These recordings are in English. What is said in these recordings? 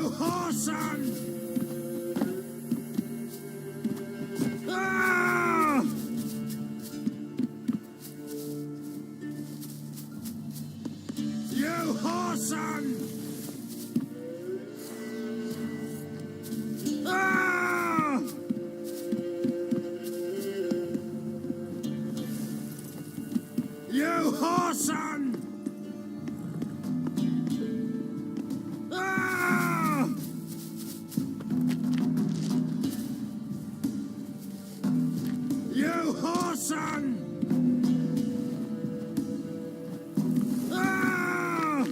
You whoreson! Ah! You whoreson! Ah! You whoreson! Ah! You whoreson! Ah!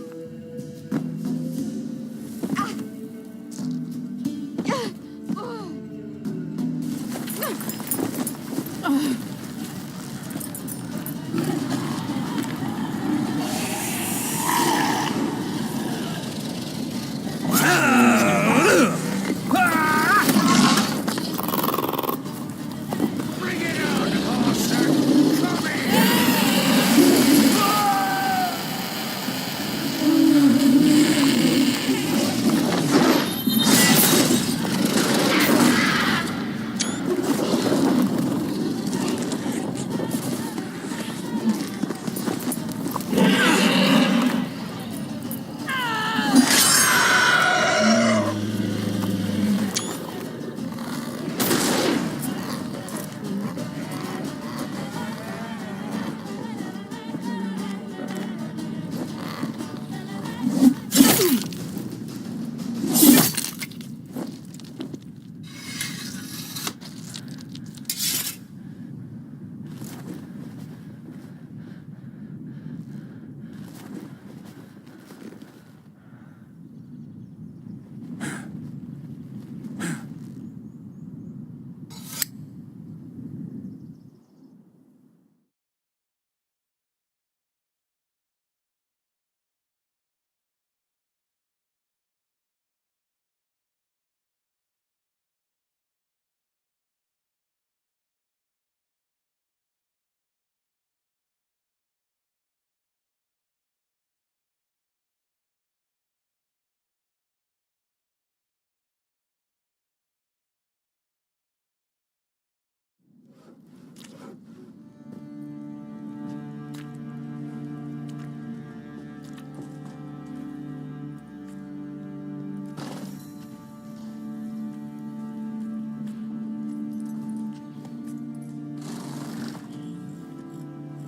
Bring it on, Horser! Come here!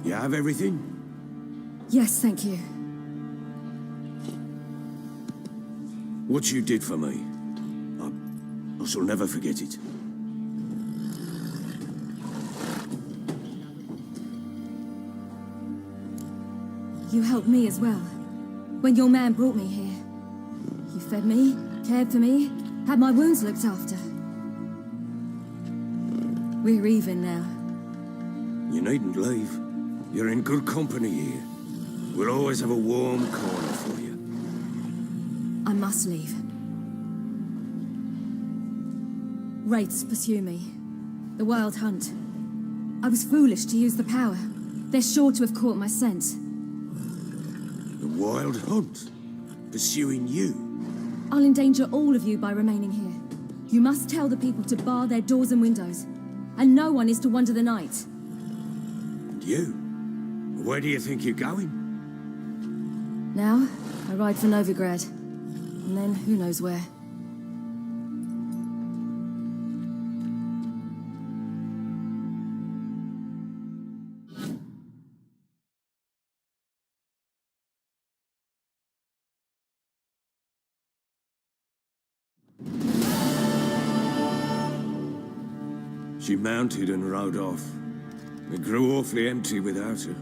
You have everything? Yes, thank you. What you did for me, I shall never forget it. You helped me as well. When your man brought me here. You fed me, cared for me, had my wounds looked after. We're even now. You needn't leave. You're in good company here. We'll always have a warm corner for you. I must leave. Wraiths pursue me. The Wild Hunt. I was foolish to use the power. They're sure to have caught my scent. The Wild Hunt? Pursuing you? I'll endanger all of you by remaining here. You must tell the people to bar their doors and windows. And no one is to wander the night. And you? Where do you think you're going? Now, I ride for Novigrad. And then, who knows where. She mounted and rode off. It grew awfully empty without her.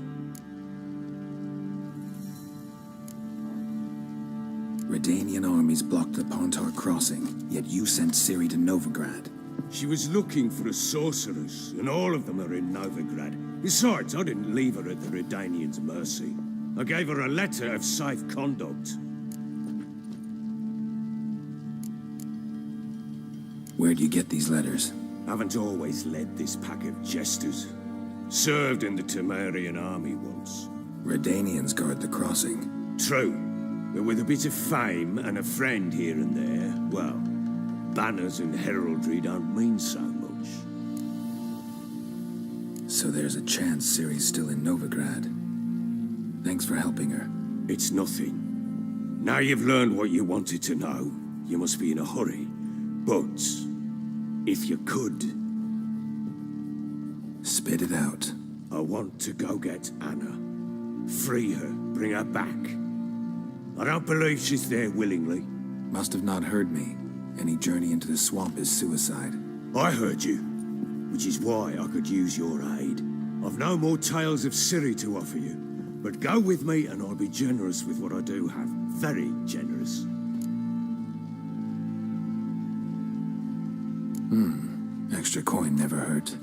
Redanian armies blocked the Pontar crossing, yet you sent Ciri to Novigrad. She was looking for a sorceress, and all of them are in Novigrad. Besides, I didn't leave her at the Redanians' mercy. I gave her a letter of safe conduct. Where'd you get these letters? Haven't always led this pack of jesters. Served in the Temerian army once. Redanians guard the crossing. True. But with a bit of fame and a friend here and there, well, banners and heraldry don't mean so much. So there's a chance Ciri's still in Novigrad. Thanks for helping her. It's nothing. Now you've learned what you wanted to know, you must be in a hurry. But, if you could... Spit it out. I want to go get Anna. Free her, bring her back. I don't believe she's there willingly. Must have not heard me. Any journey into the swamp is suicide. I heard you, which is why I could use your aid. I've no more tales of Ciri to offer you, but go with me and I'll be generous with what I do have. Very generous. Extra coin never hurt.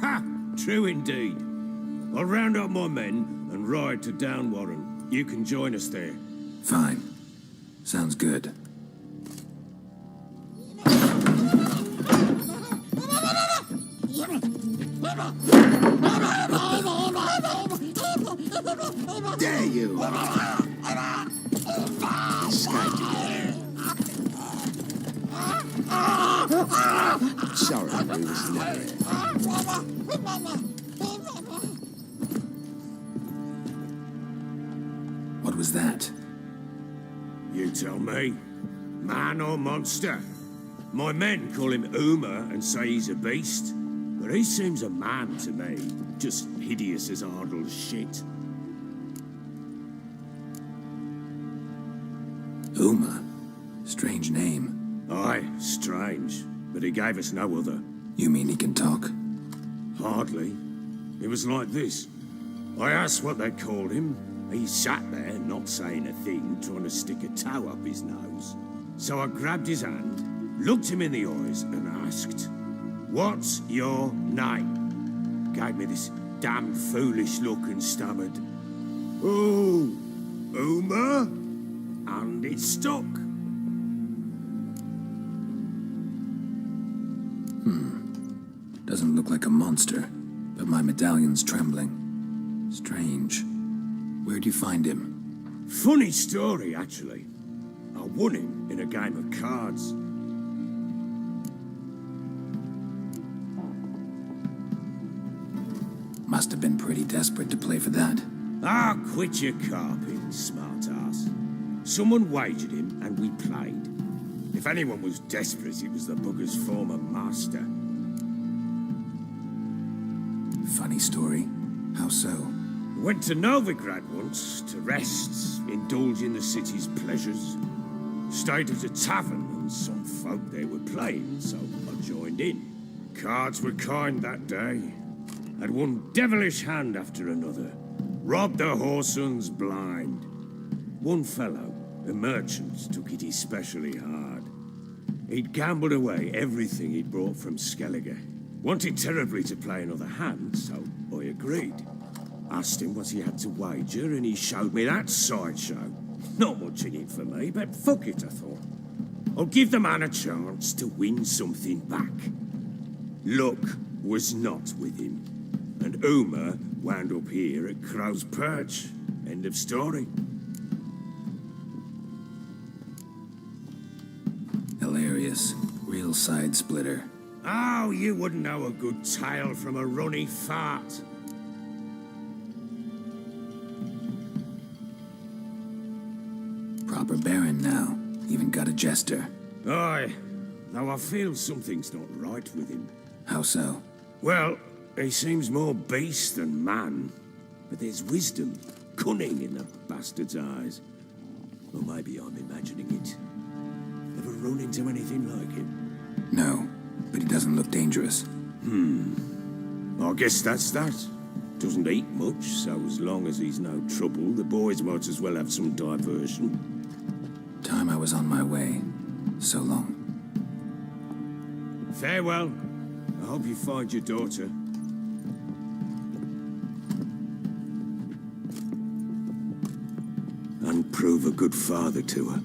Ha! True indeed. I'll round up my men and ride to Downwarren. You can join us there. Fine. Sounds good. There you are! Escaped again. Sorry, we was never here. What was that? You tell me. Man or monster? My men call him Uma and say he's a beast, but he seems a man to me. Just hideous as Ardle's shit. Uma. Strange name. Aye, strange, but he gave us no other. You mean he can talk? Hardly. It was like this. I asked what they called him. He sat there, not saying a thing, trying to stick a toe up his nose. So I grabbed his hand, looked him in the eyes, and asked, "What's your name?" Gave me this damn foolish look and stammered, "Oh, Uma?" And it stuck. Doesn't look like a monster, but my medallion's trembling. Strange. Where'd you find him? Funny story, actually. I won him in a game of cards. Must have been pretty desperate to play for that. Ah, quit your carping, smart-ass. Someone wagered him, and we played. If anyone was desperate, it was the bugger's former master. Funny story. How so? Went to Novigrad once, to rest, indulge in the city's pleasures. Stayed at a tavern, and some folk there were playing, so I joined in. Cards were kind that day. Had one devilish hand after another. Robbed the whoresun's blind. One fellow, a merchant, took it especially hard. He'd gambled away everything he'd brought from Skellige. Wanted terribly to play another hand, so I agreed. Asked him what he had to wager, and he showed me that sideshow. Not much in it for me, but fuck it, I thought. I'll give the man a chance to win something back. Luck was not with him, and Uma wound up here at Crow's Perch. End of story. Hilarious. Real side splitter. Oh, you wouldn't know a good tale from a runny fart. Proper baron now. Even got a jester. Aye, though I feel something's not right with him. How so? Well, he seems more beast than man. But there's wisdom, cunning in the bastard's eyes. Or maybe I'm imagining it. Ever run into anything like him? No, but he doesn't look dangerous. I guess that's that. Doesn't eat much, so as long as he's no trouble, the boys might as well have some diversion. Time I was on my way. So long. Farewell. I hope you find your daughter. And prove a good father to her.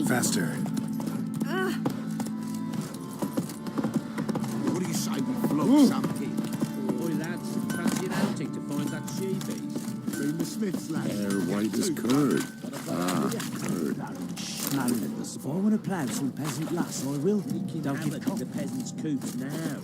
Faster. What do you say we flog something? Boy, lads, fancy an outing to find that she-beast. Been the Smiths, lad. Hair white as curd. Curd. If I want to plough some peasant lass, I will. Don't give the peasants' coops now.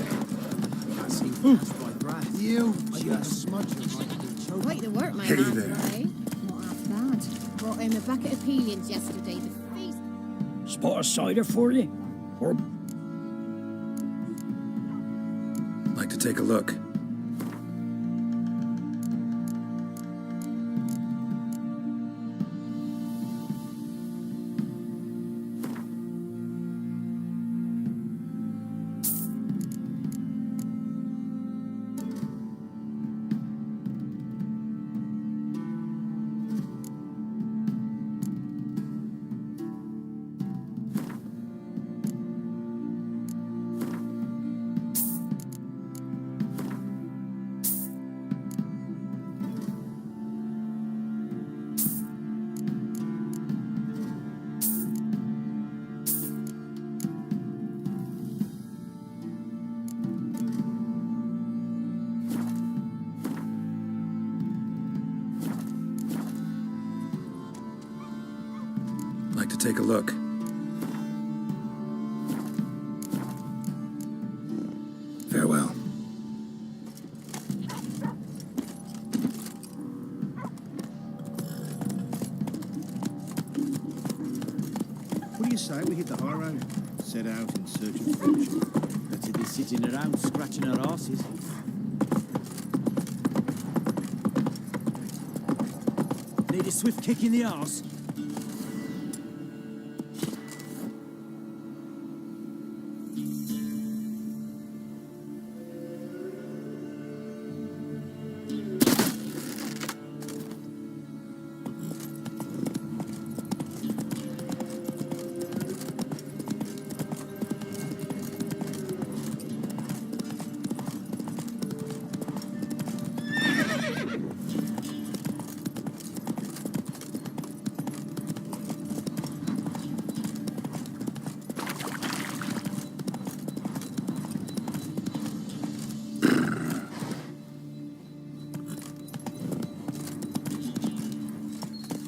I see flash by breath. You I got a smudge that might have been choked. Quite the work, my Hey man, there. eh? Not half bad. Brought him a bucket of peelings yesterday. The feast. Spot a cider for you? Or Like to take a look. Like to take a look. Farewell. What do you say we hit the high road? Set out in search of fortune. Better be sitting around scratching our asses. Need a swift kick in the arse.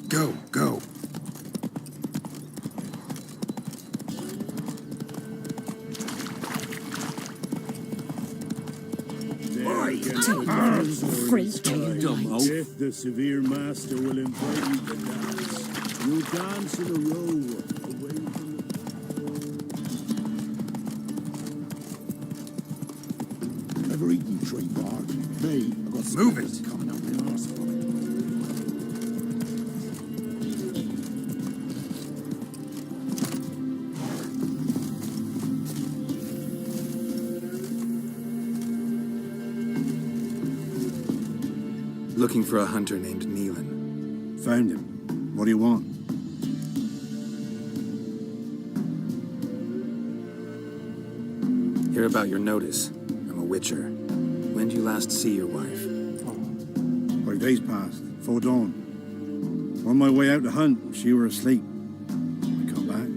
Go, go. freak. Death, the severe master, will invite you to dance. You'll dance in a row, away from the... Ever eaten tree bark? Me, I've got Move it. spiders coming up my arse from it. Looking for a hunter named Neelan. Found him. What do you want? Hear about your notice. I'm a witcher. When did you last see your wife? 5 days passed, 'fore dawn. On my way out to hunt, she were asleep. I come back,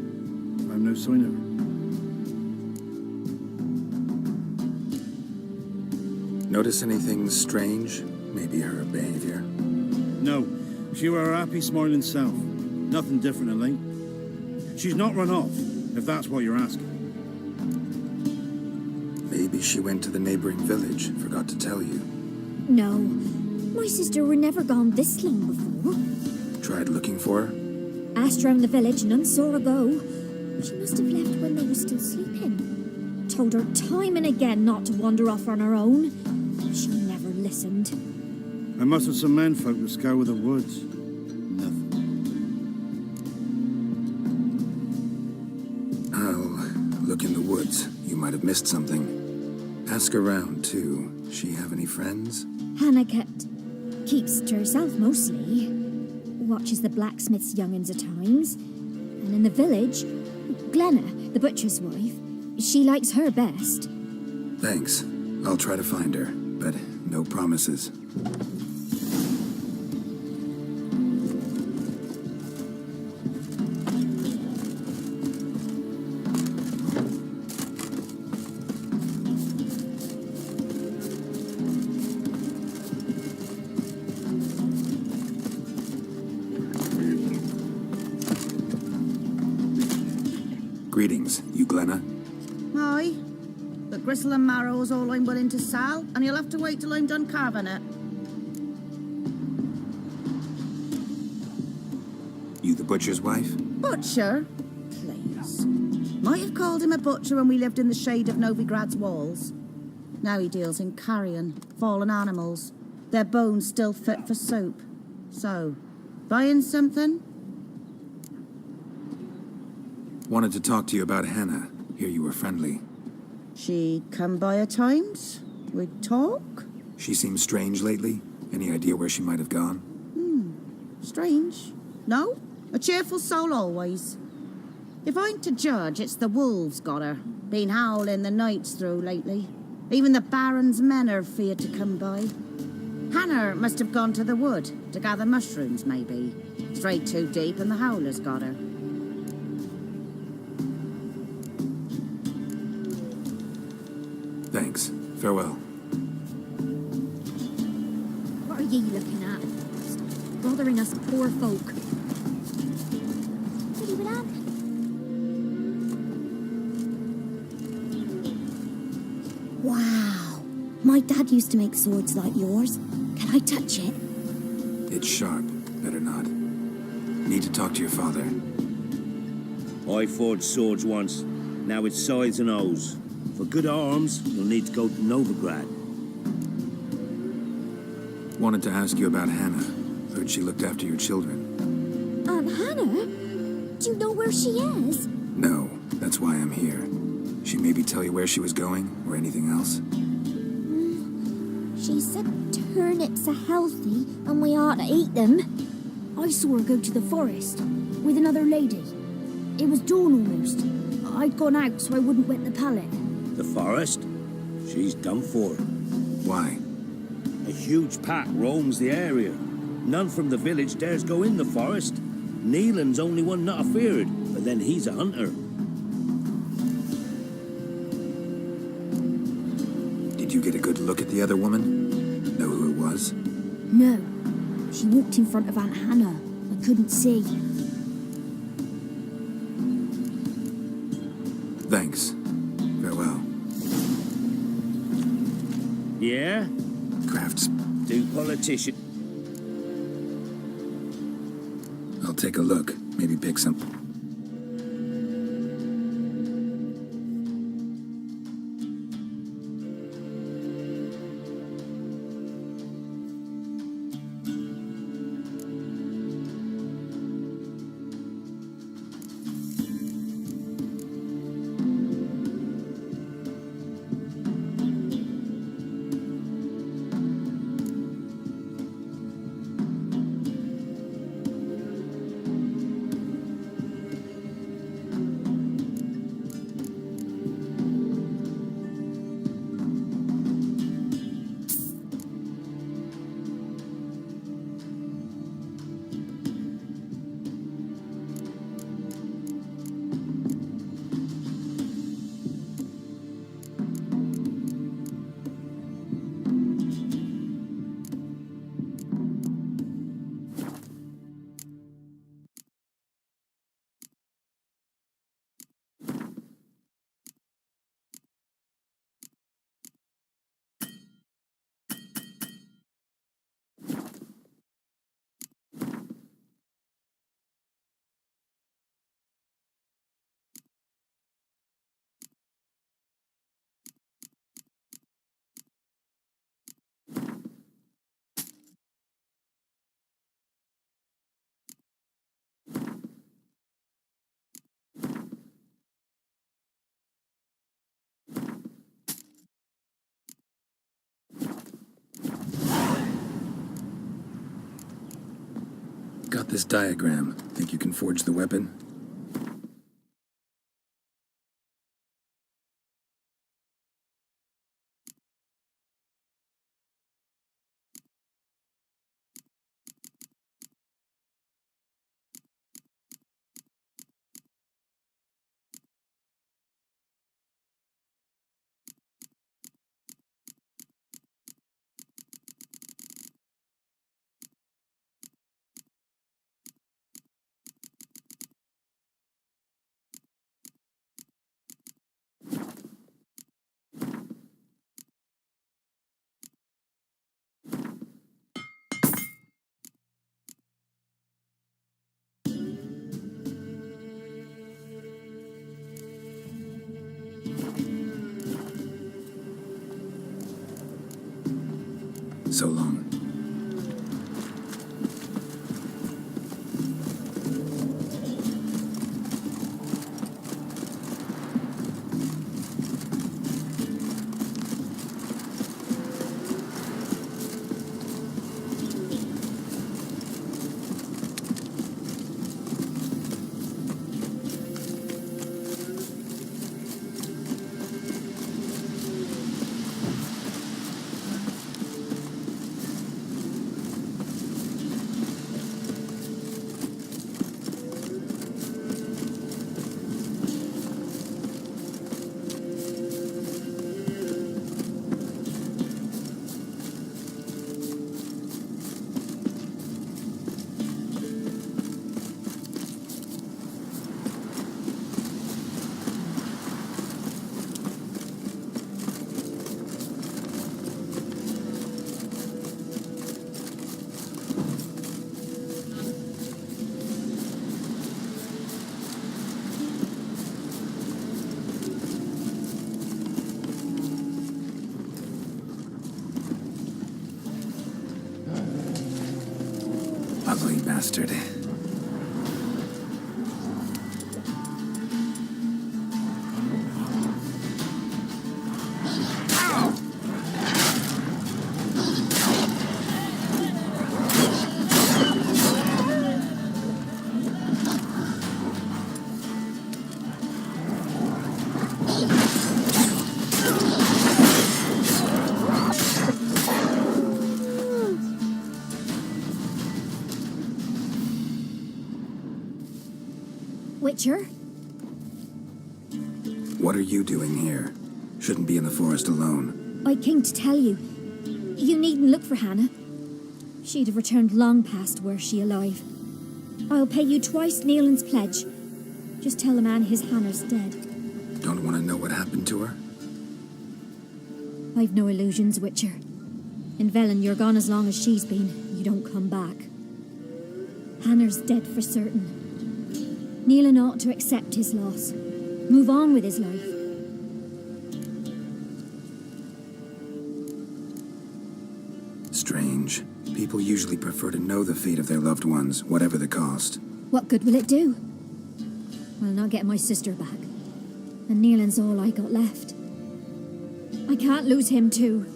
found no sign of her. Notice anything strange? Maybe her behavior. No, she were her happy, smiling self. Nothing different than late. She's not run off, if that's what you're asking. Maybe she went to the neighboring village. Forgot to tell you. No, my sister were never gone this long before. Tried looking for her? Asked round the village, none saw her go. She must have left when they were still sleeping. Told her time and again not to wander off on her own. She never listened. I mustered some menfolk to scour the woods. Nothing. I'll look in the woods. You might have missed something. Ask around, too. She have any friends? Hannah keeps to herself mostly. Watches the blacksmith's young'uns at times. And in the village, Glenna, the butcher's wife, she likes her best. Thanks. I'll try to find her, but no promises. Greetings, you Glenna? Aye, but Gristle and marrow's all I'm willing to sell, and you'll have to wait till I'm done carving it. You the butcher's wife? Butcher? Please. Might have called him a butcher when we lived in the shade of Novigrad's walls. Now he deals in carrion, fallen animals, their bones still fit for soup. So, buying something? Wanted to talk to you about Hannah. Hear you were friendly. She come by at times? We'd talk? She seems strange lately. Any idea where she might have gone? Strange. No? A cheerful soul always. If I'm to judge, it's the wolves got her. Been howling the nights through lately. Even the Baron's men are feared to come by. Hannah must have gone to the wood to gather mushrooms, maybe. Strayed too deep and the howlers got her. Thanks. Farewell. What are ye looking at? Stop bothering us poor folk. Pretty with that? Wow. My dad used to make swords like yours. Can I touch it? It's sharp. Better not. Need to talk to your father. I forged swords once. Now it's scythes and hoes. For good arms, you'll need to go to Novigrad. Wanted to ask you about Hannah. Heard she looked after your children. Hannah? Do you know where she is? No, that's why I'm here. She maybe tell you where she was going, or anything else? She said turnips are healthy and we ought to eat them. I saw her go to the forest with another lady. It was dawn almost. I'd gone out so I wouldn't wet the pallet. The forest? She's done for. Why? A huge pack roams the area. None from the village dares go in the forest. Neelan's only one not afeared, but then he's a hunter. Did you get a good look at the other woman? Know who it was? No. She walked in front of Aunt Hannah. I couldn't see. Thanks. Farewell. Yeah? Crafts. Do politician. I'll take a look. Maybe pick some. Got this diagram. Think you can forge the weapon? So long. Ugly bastard. Witcher? What are you doing here? Shouldn't be in the forest alone. I came to tell you. You needn't look for Hannah. She'd have returned long past were she alive. I'll pay you twice Nealon's pledge. Just tell the man his Hannah's dead. Don't want to know what happened to her? I've no illusions, Witcher. In Velen, you're gone as long as she's been. You don't come back. Hannah's dead for certain. Nealon ought to accept his loss. Move on with his life. Strange. People usually prefer to know the fate of their loved ones, whatever the cost. What good will it do? I'll not get my sister back. And Nealon's all I got left. I can't lose him too.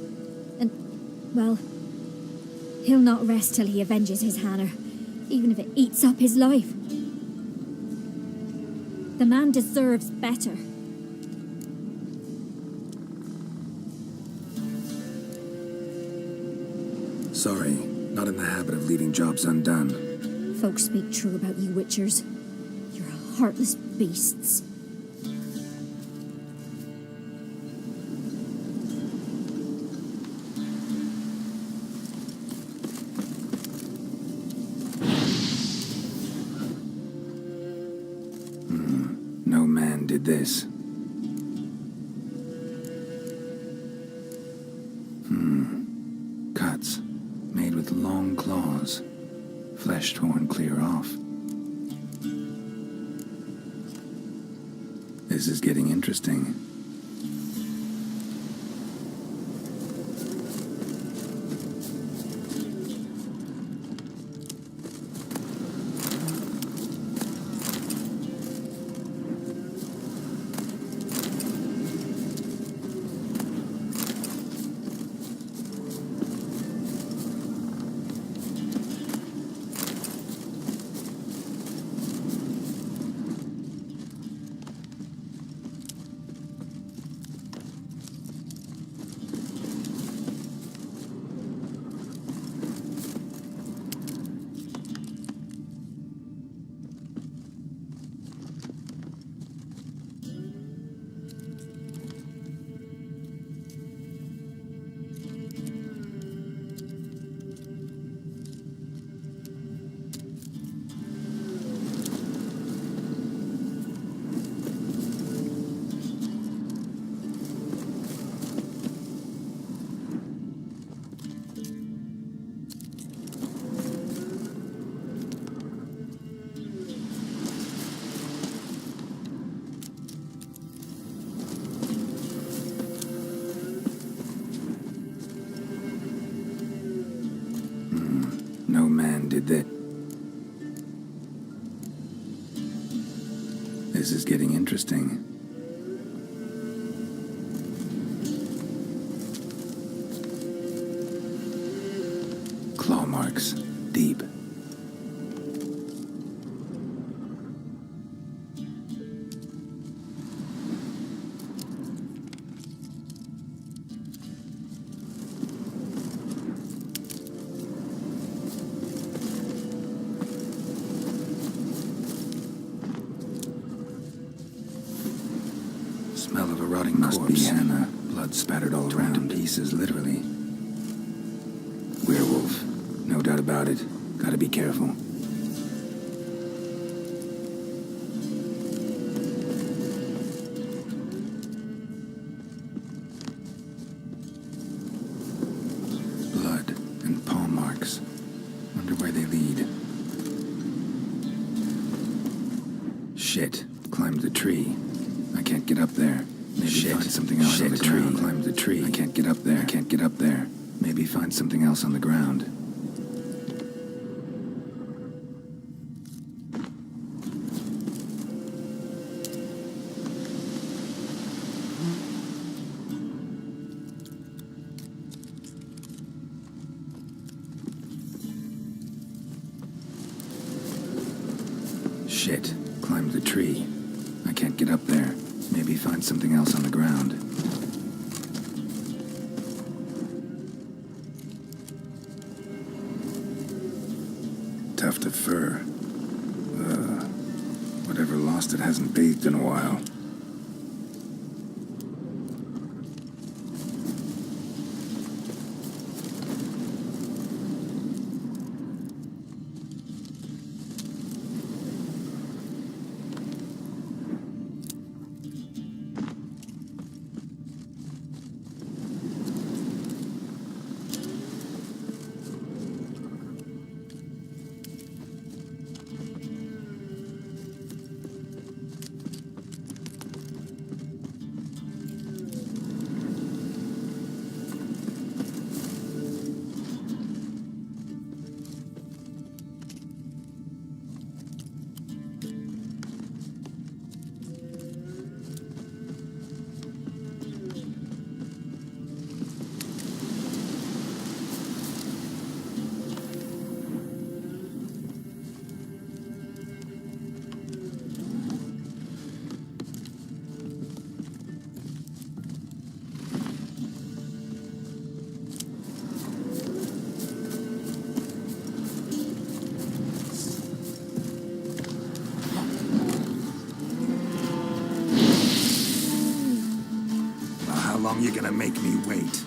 And, well, he'll not rest till he avenges his Hannah, even if it eats up his life. The man deserves better. Sorry, not in the habit of leaving jobs undone. Folks speak true about you, Witchers. You're heartless beasts. No man did this. Cuts, made with long claws. Flesh torn clear off. This is getting interesting. man did that. This is getting interesting. Claw marks. Deep. Smell of a rotting corpse. Must be Hannah. Blood spattered all around in pieces, literally. Werewolf. No doubt about it. Gotta be careful. Blood and paw marks. Wonder where they lead. Shit. Climbed the tree. I can't get up there. Maybe find something else on the tree. Climbed the tree. I can't get up there. I can't get up there. Maybe find something else on the ground. Shit. Climbed the tree. I can't get up there. Maybe find something else on the ground. Tuft of fur. Whatever lost it hasn't bathed in a while. How long you gonna make me wait?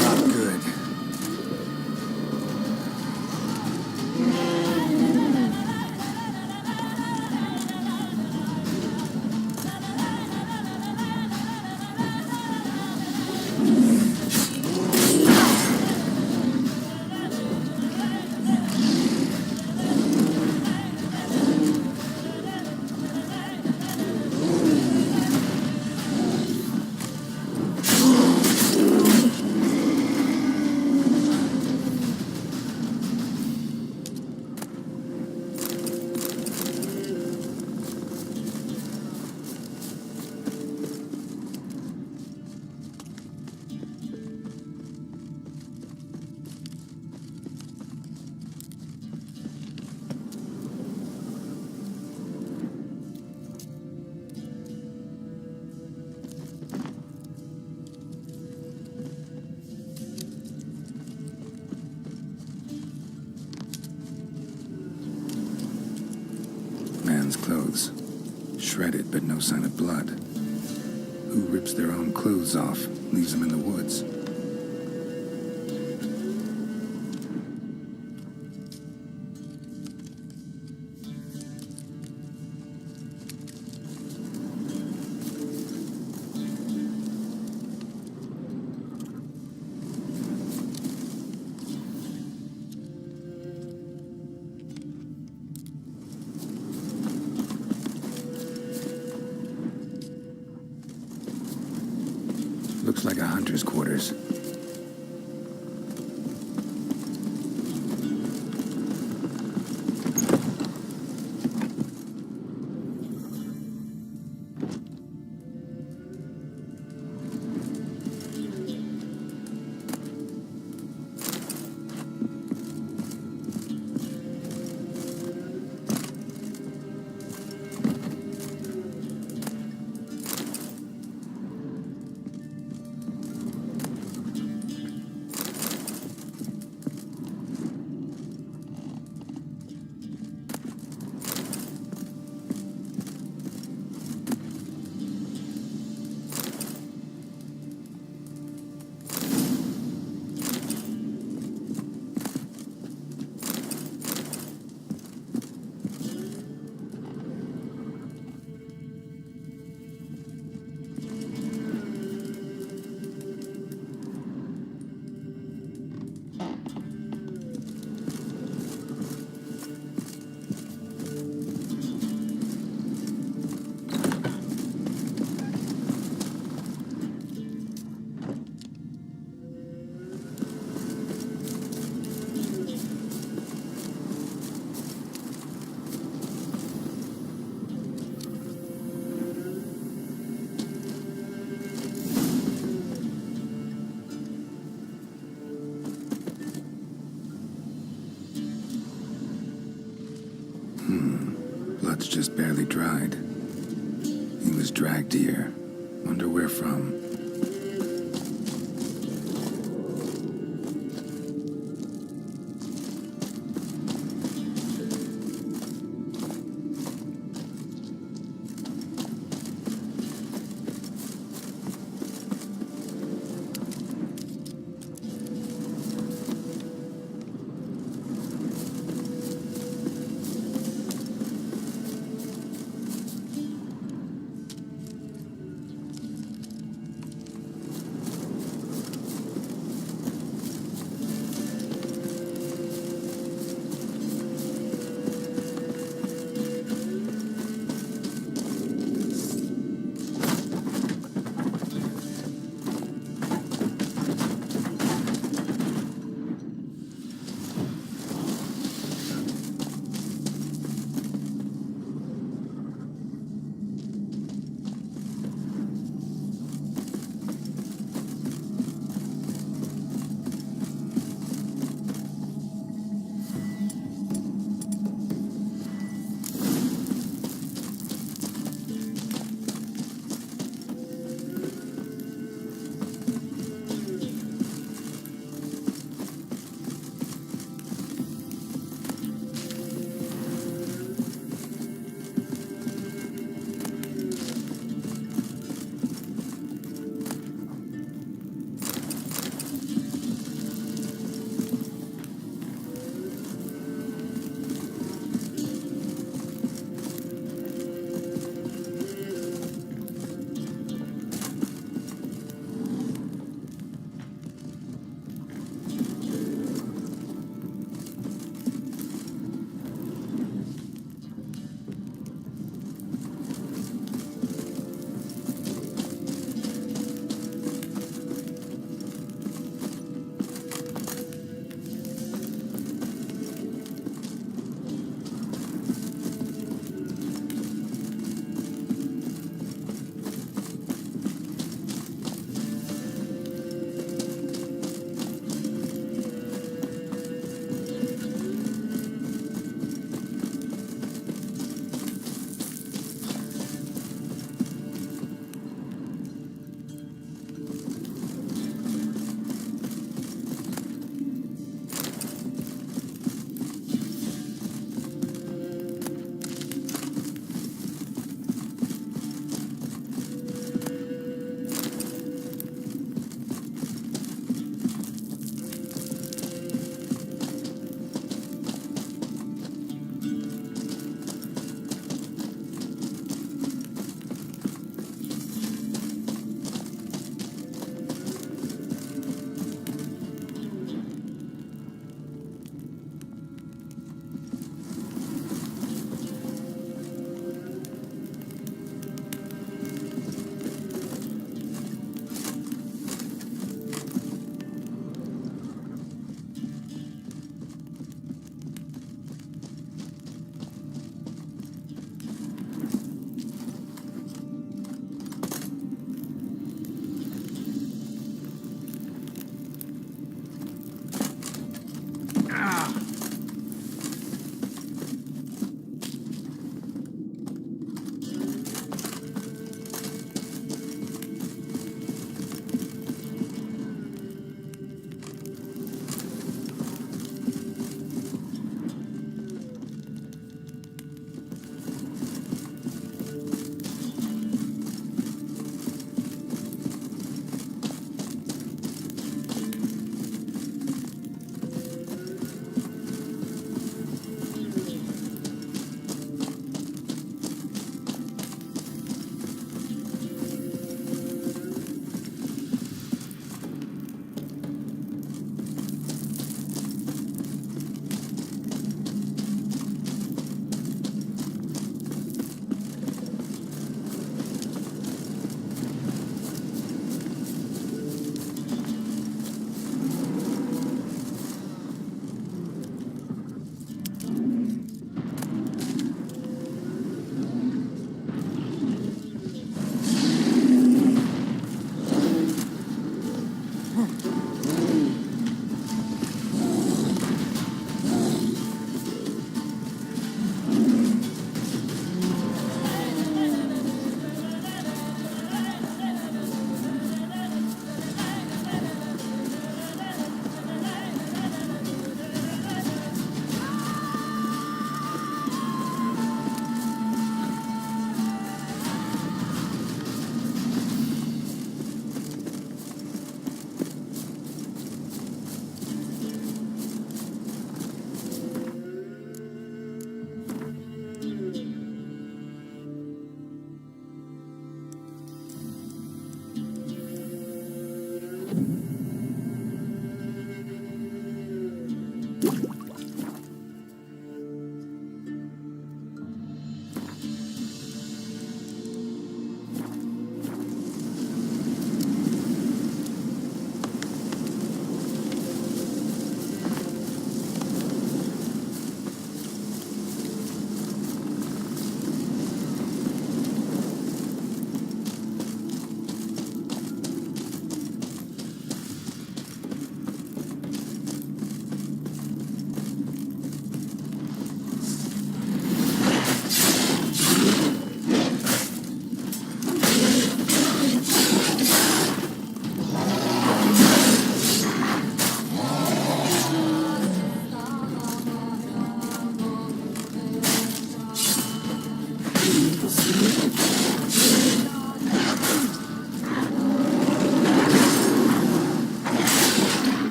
Not good. Man's clothes. Shredded, but no sign of blood. Who rips their own clothes off, leaves them in the woods? Looks like a hunter's quarters. Blood's just barely dried. He was dragged here. Wonder where from.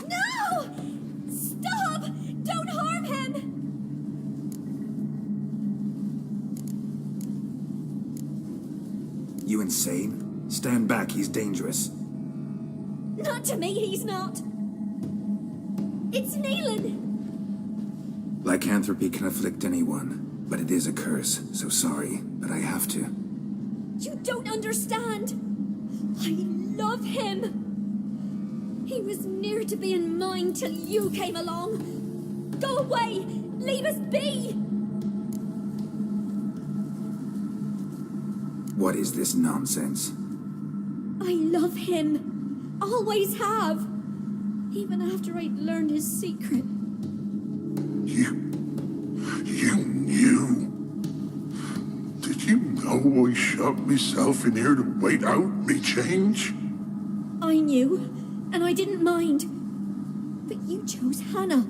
No! Stop! Don't harm him! You insane? Stand back, he's dangerous. Not to me, he's not. It's Neelan. Lycanthropy can afflict anyone, but it is a curse, so sorry, but I have to. You don't understand. I love him. He was near to being mine till you came along. Go away! Leave us be! What is this nonsense? I love him. Always have. Even after I'd learned his secret. You knew? Did you know I shut myself in here to wait out me change? I knew, and I didn't mind. But you chose Hannah.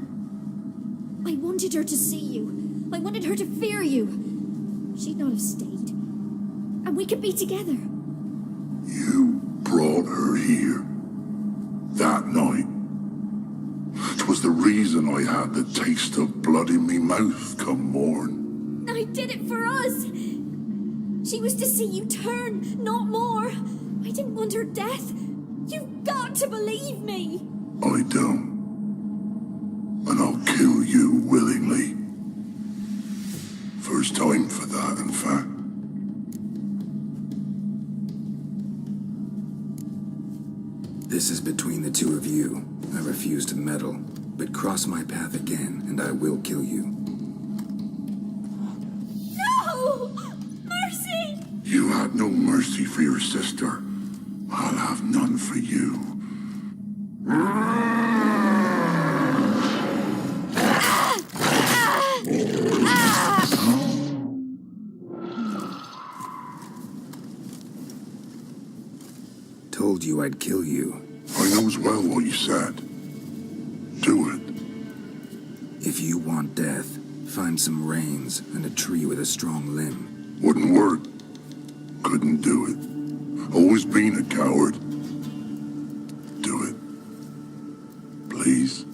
I wanted her to see you. I wanted her to fear you. She'd not have stayed. And we could be together. You brought her here. That night. 'Twas the reason I had the taste of blood in me mouth come morn. I did it for us. She was to see you turn, not more. I didn't want her death. You've got to believe me. I don't. And I'll kill you willingly. First time for that, in fact. This is between the two of you. I refuse to meddle, but cross my path again, and I will kill you. No! Mercy! You had no mercy for your sister. I'll have none for you. Told you I'd kill you. I knows well what you said. Do it. If you want death, find some reins and a tree with a strong limb. Wouldn't work. Couldn't do it. Always been a coward. Do it. Please.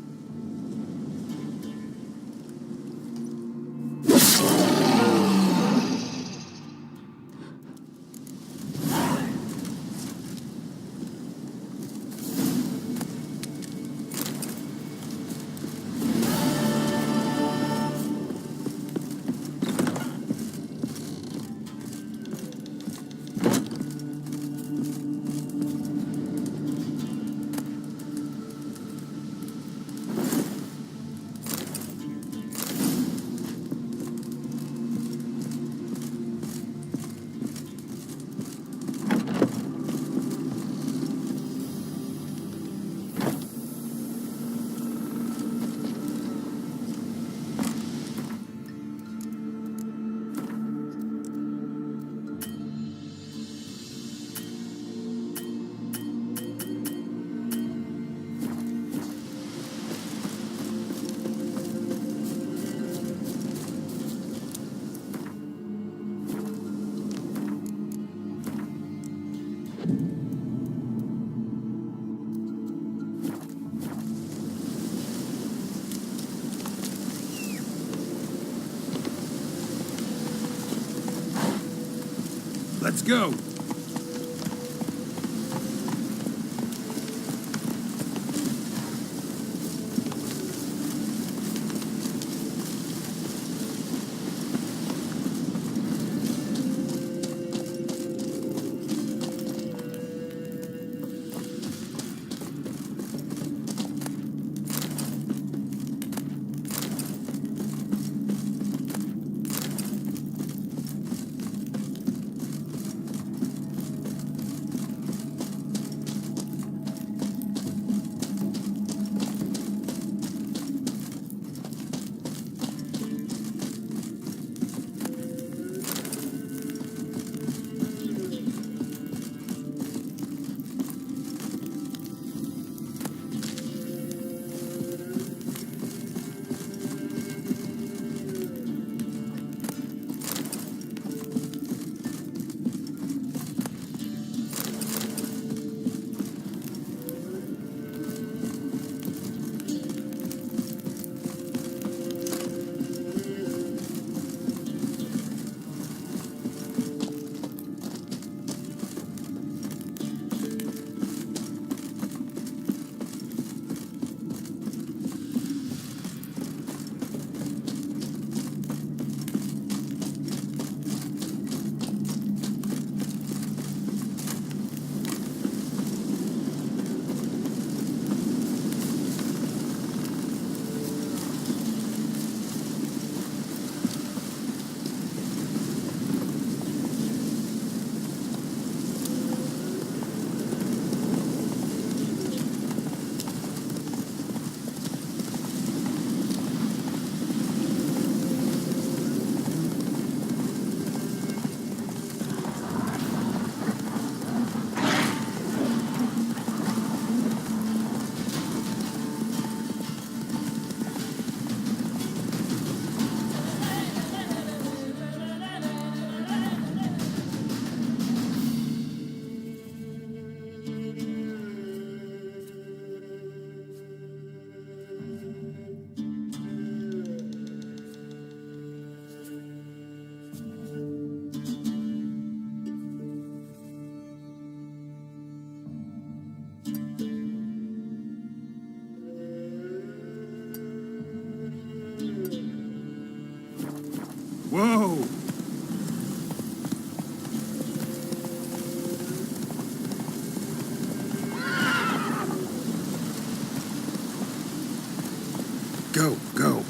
Let's go. Whoa! Go, go.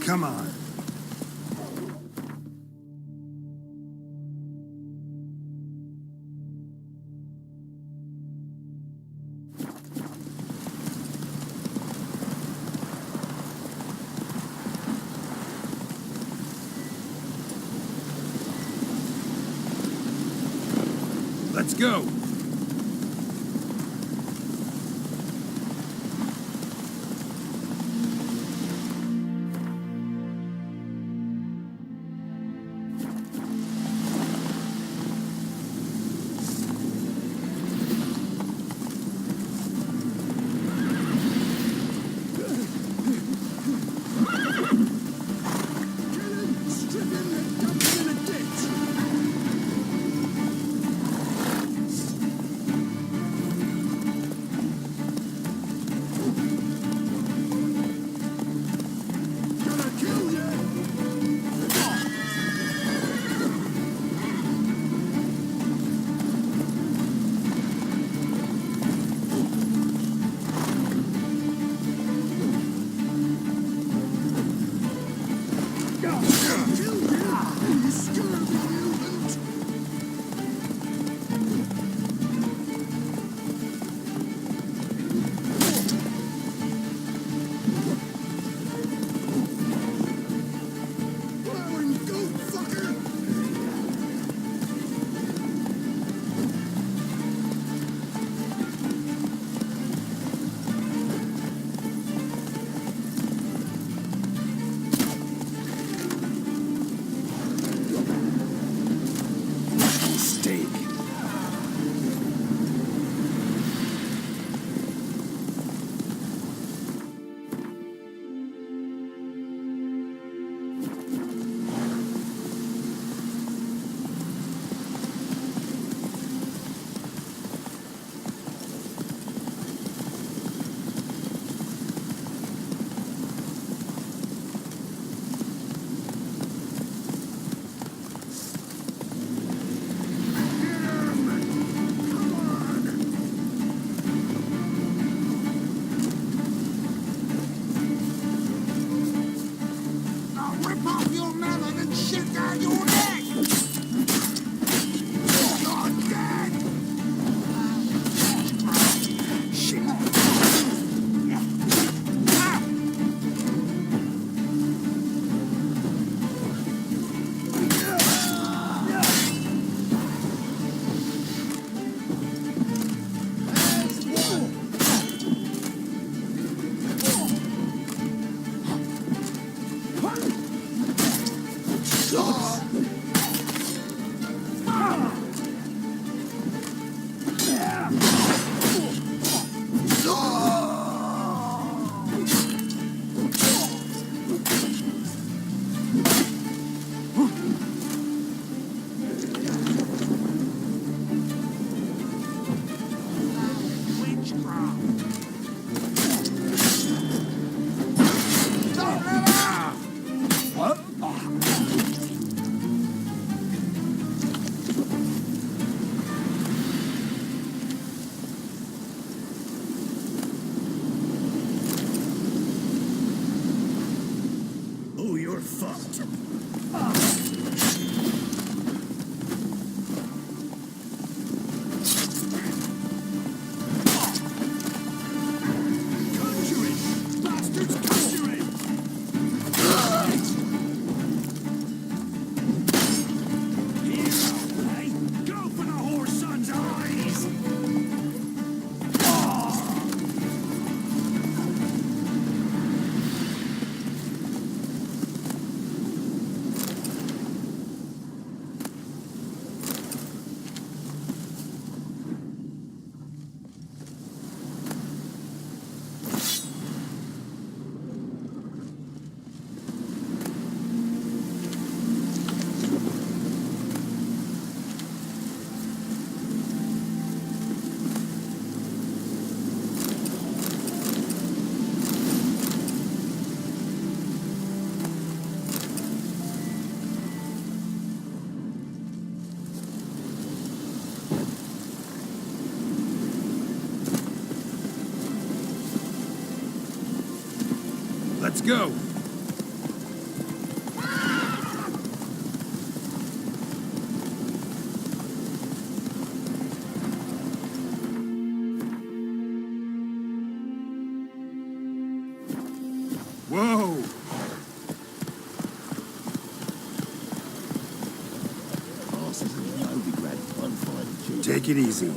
Come on. Let's go. Let's go. Whoa! Take Take it easy.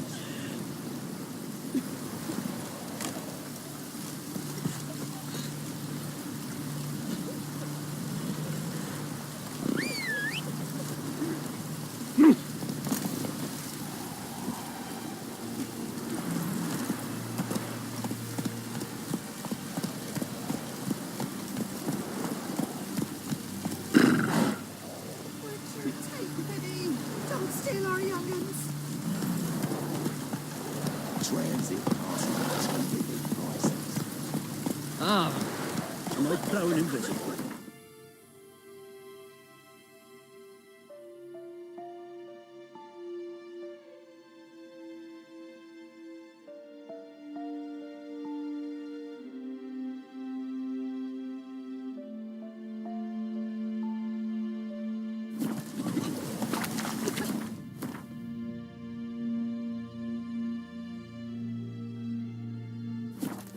Don't steal our young'uns. Transit. Ah, am I glowing invisible?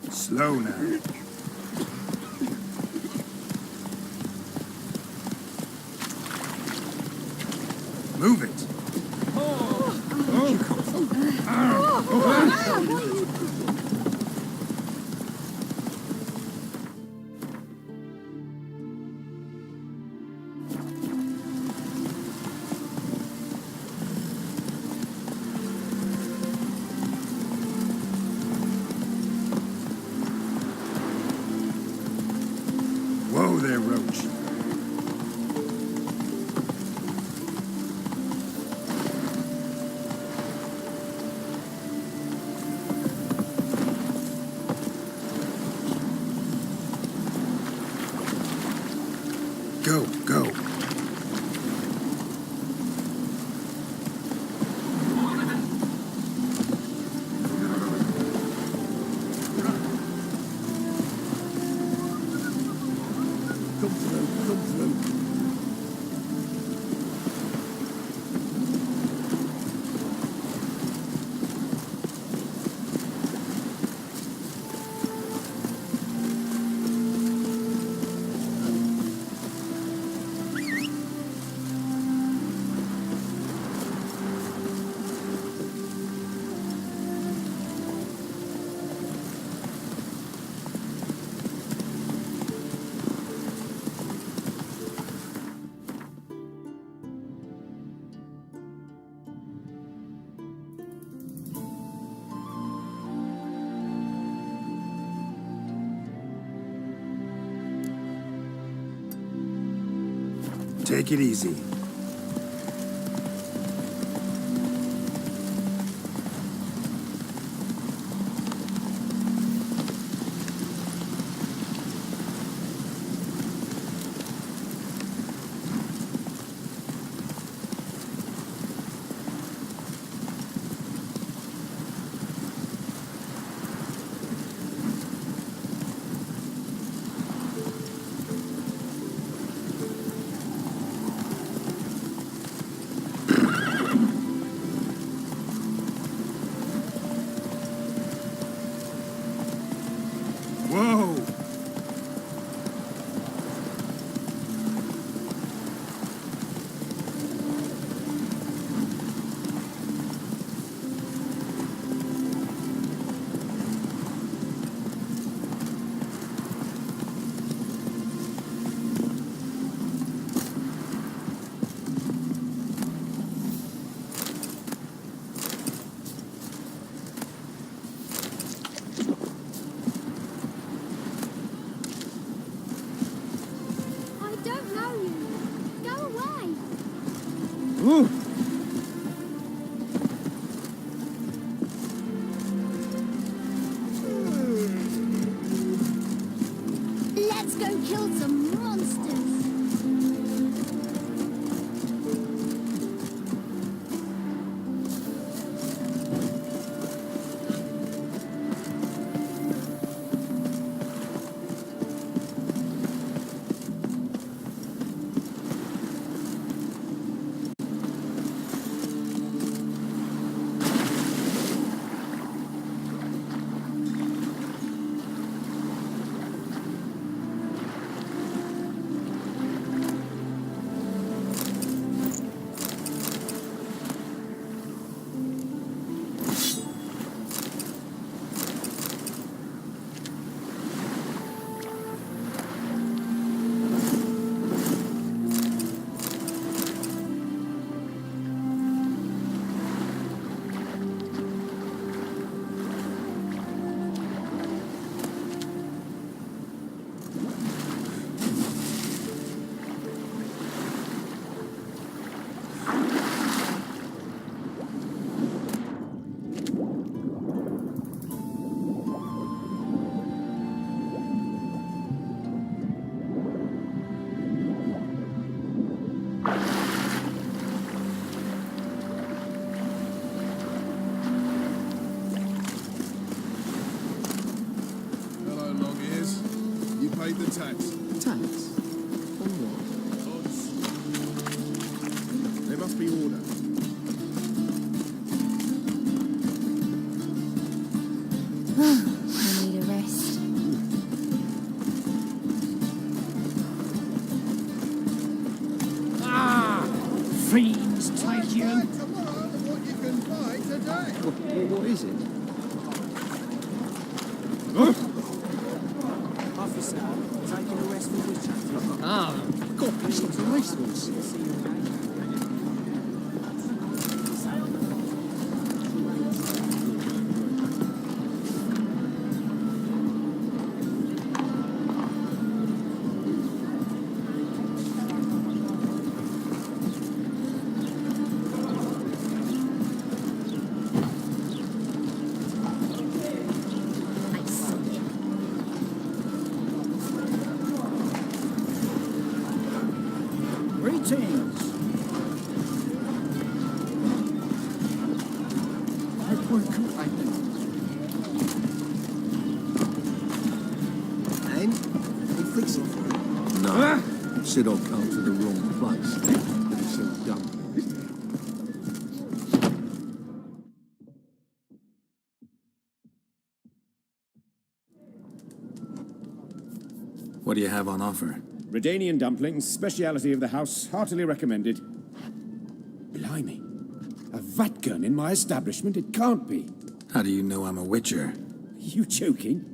Slow now. Move it. Whoa there, Roach. Go, go. Come through, come through. Take it easy. Whoa! I don't know you. Go away. Ooh. Let's go kill some monsters. the tax? Tax? On what? There must be order. I need a rest. Fiends take you! What is it? Officer, taking a rest for witch hunting. Ah, God, this looks a racehorse. Greetings. And he fix it for you. No. Said I'll come to the wrong place. But he said dumb. What do you have on offer? Redanian dumplings, speciality of the house, heartily recommended. Blimey. A vatgun in my establishment? It can't be. How do you know I'm a witcher? Are you joking?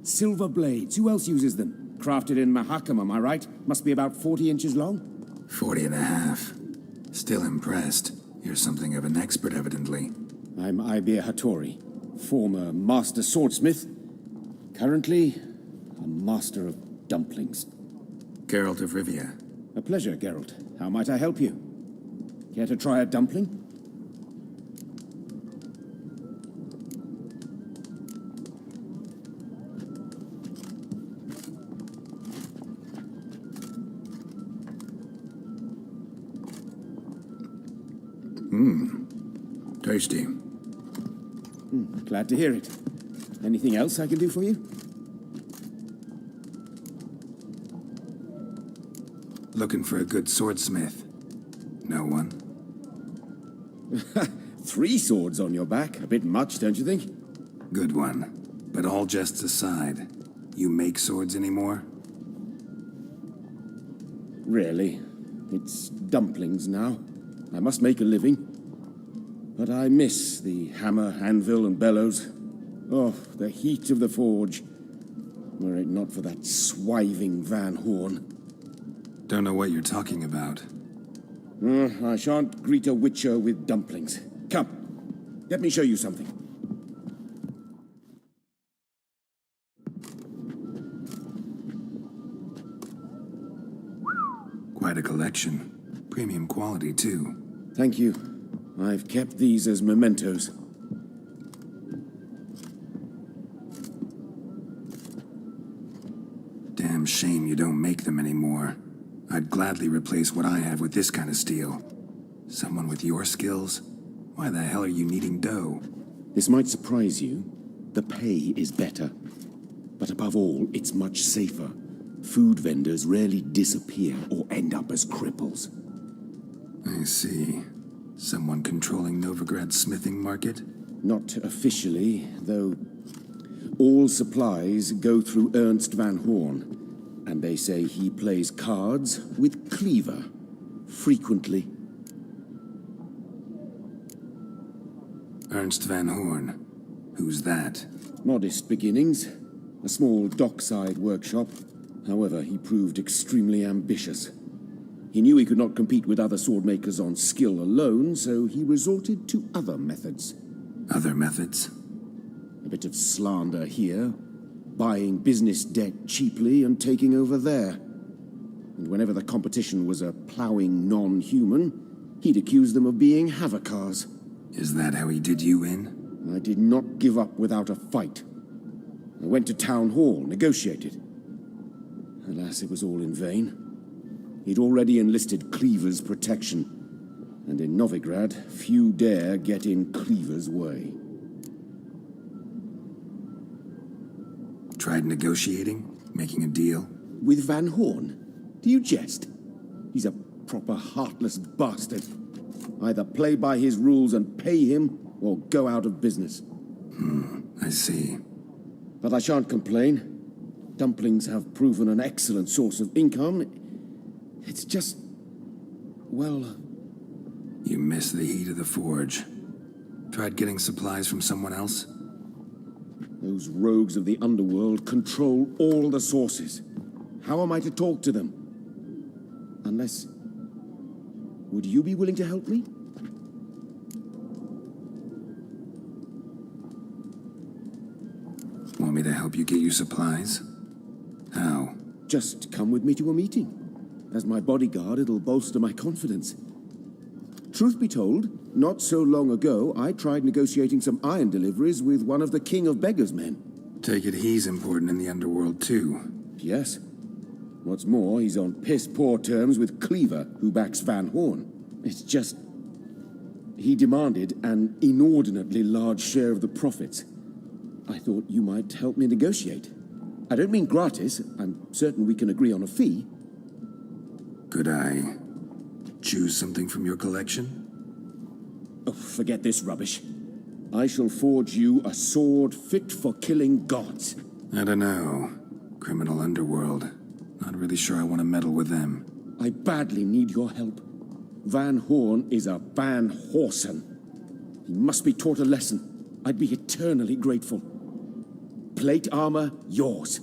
Silver blades, who else uses them? Crafted in Mahakam, am I right? Must be about 40 inches long? 40 and a half. Still impressed. You're something of an expert, evidently. I'm Ibir Hattori, former master swordsmith. Currently, a master of dumplings. Geralt of Rivia. A pleasure, Geralt. How might I help you? Care to try a dumpling? Tasty. Glad to hear it. Anything else I can do for you? Looking for a good swordsmith. No one? 3 swords on your back. A bit much, don't you think? Good one. But all jests aside, you make swords anymore? Really? It's dumplings now. I must make a living. But I miss the hammer, anvil, and bellows. Oh, the heat of the forge. Were it not for that swiving Van Horn. Don't know what you're talking about. I shan't greet a witcher with dumplings. Come, let me show you something. Quite a collection. Premium quality, too. Thank you. I've kept these as mementos. Damn shame you don't make them anymore. I'd gladly replace what I have with this kind of steel. Someone with your skills? Why the hell are you needing dough? This might surprise you. The pay is better. But above all, it's much safer. Food vendors rarely disappear or end up as cripples. I see. Someone controlling Novigrad's smithing market? Not officially, though all supplies go through Ernst Van Horn, and they say he plays cards with Cleaver, frequently. Ernst Van Horn. Who's that? Modest beginnings. A small dockside workshop. However, he proved extremely ambitious. He knew he could not compete with other swordmakers on skill alone, so he resorted to other methods. Other methods? A bit of slander here, buying business debt cheaply and taking over there. And whenever the competition was a ploughing non-human, he'd accuse them of being Havocars. Is that how he did you in? I did not give up without a fight. I went to town hall, negotiated. Alas, it was all in vain. He'd already enlisted Cleaver's protection, and in Novigrad, few dare get in Cleaver's way. Tried negotiating? Making a deal? With Van Horn? Do you jest? He's a proper heartless bastard. Either play by his rules and pay him, or go out of business. I see. But I shan't complain. Dumplings have proven an excellent source of income. It's just... well... You miss the heat of the forge. Tried getting supplies from someone else? Those rogues of the underworld control all the sources. How am I to talk to them? Unless... would you be willing to help me? Want me to help you get you supplies? How? Just come with me to a meeting. As my bodyguard, it'll bolster my confidence. Truth be told, not so long ago, I tried negotiating some iron deliveries with one of the King of Beggars' men. Take it he's important in the underworld, too. Yes. What's more, he's on piss-poor terms with Cleaver, who backs Van Horn. It's just... he demanded an inordinately large share of the profits. I thought you might help me negotiate. I don't mean gratis. I'm certain we can agree on a fee. Could I choose something from your collection? Oh, forget this rubbish. I shall forge you a sword fit for killing gods. I don't know. Criminal underworld. Not really sure I want to meddle with them. I badly need your help. Van Horn is a Van Horsen. He must be taught a lesson. I'd be eternally grateful. Plate armor, yours.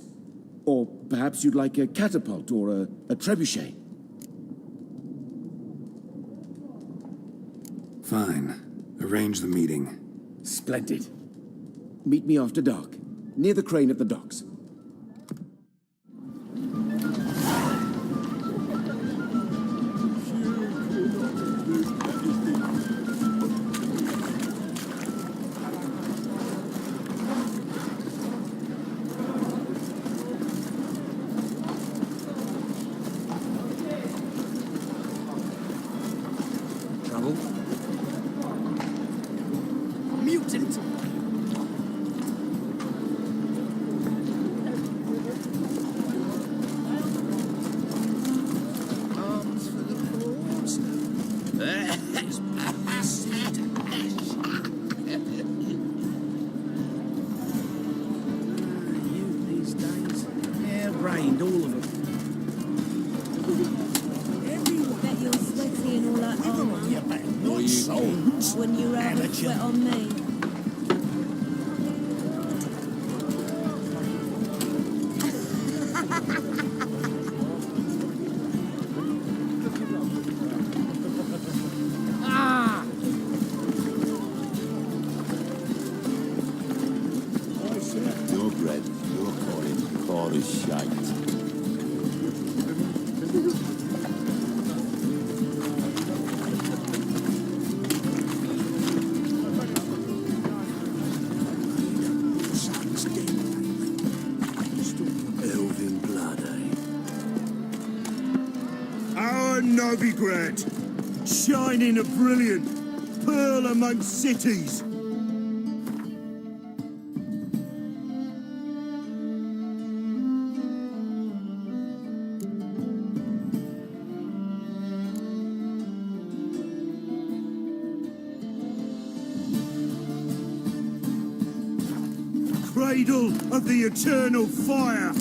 Or perhaps you'd like a catapult or a trebuchet. Fine. Arrange the meeting. Splendid. Meet me after dark, near the crane at the docks. Trouble? Mutant! Arms for the cause. You these days. Hair-brained, all of them. Bet you're sweaty and all that armor. Wouldn't you rather sweat on me? Your bread, your coin, for is shite. Elven blood, Our Novigrad, shining a brilliant pearl amongst cities. Cradle of the eternal fire.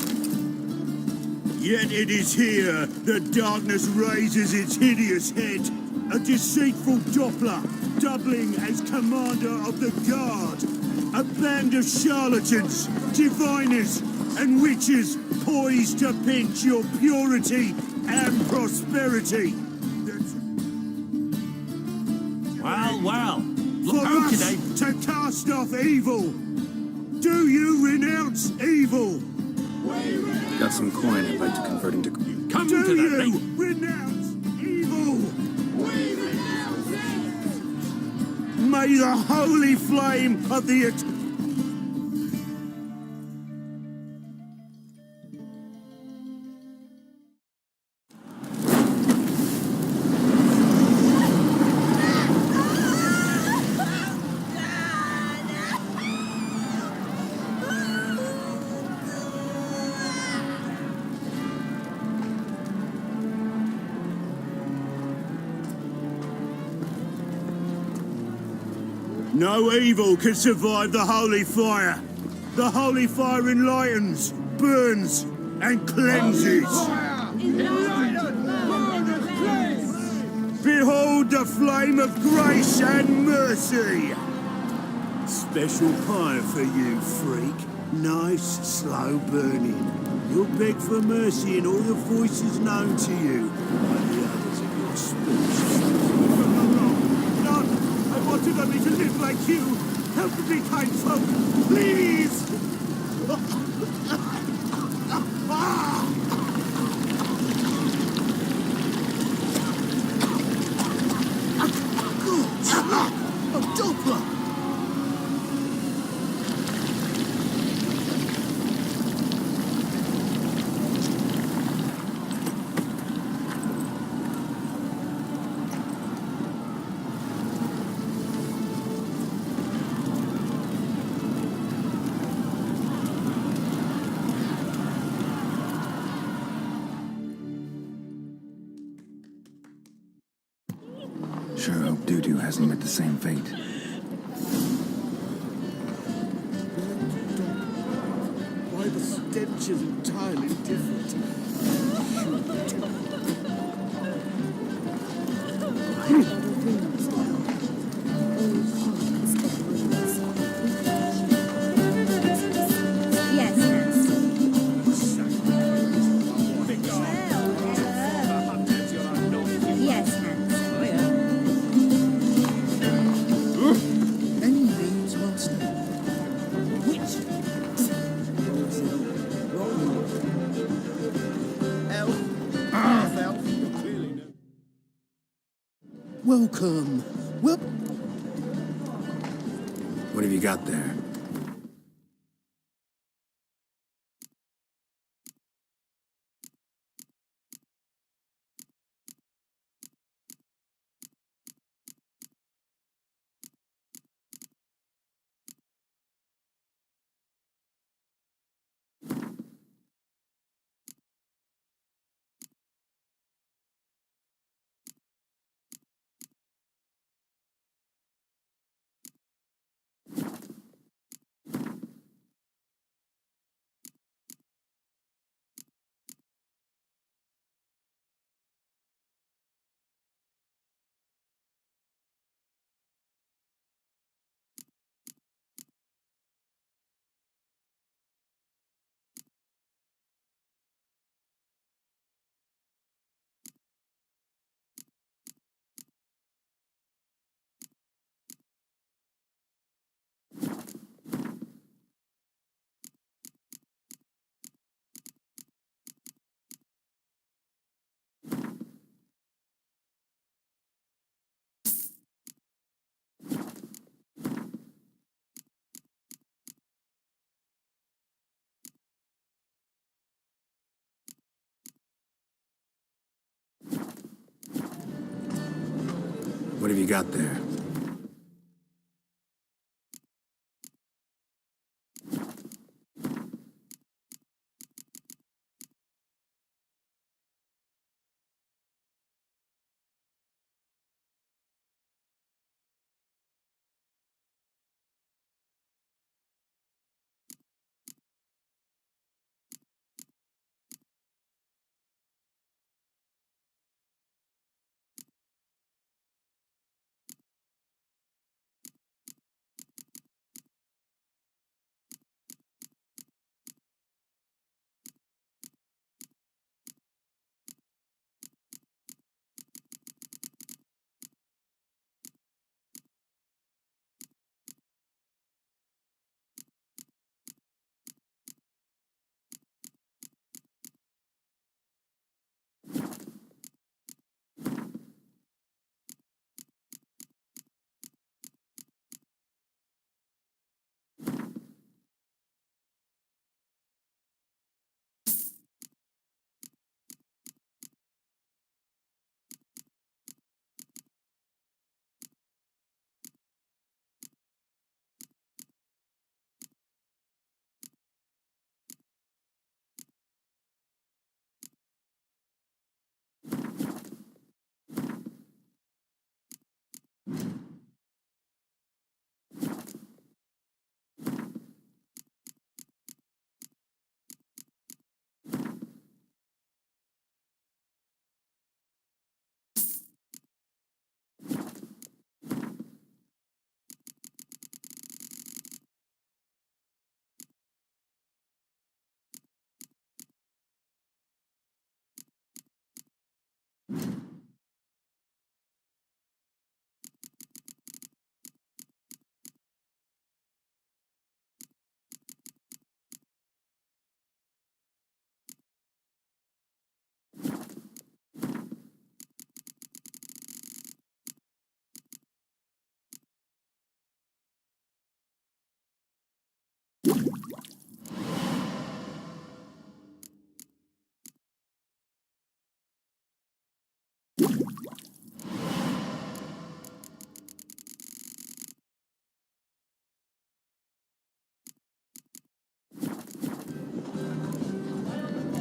Yet it is here that darkness raises its hideous head, a deceitful Doppler, doubling as commander of the guard, a band of charlatans, diviners, and witches poised to pinch your purity and prosperity. Well, For us to cast off evil. Do you renounce evil? Got some coin I'd like to convert into... come Do to the you renounce evil? May the holy flame of the... No evil can survive the holy fire. The holy fire enlightens, burns, and cleanses. Behold the flame of grace and mercy. Special fire for you, freak. Nice, slow burning. You'll beg for mercy in all the voices known to you by the others of your species. No, I wanted only to live like you. Help me, kind folk, please! A doppler! Sure hope Doo-Doo hasn't met the same fate. Why the stench is entirely different. Yes, Nancy. Yes, Nancy. Any names, Master? Which? Elf. Welcome. Well, What have you got there? What have you got there?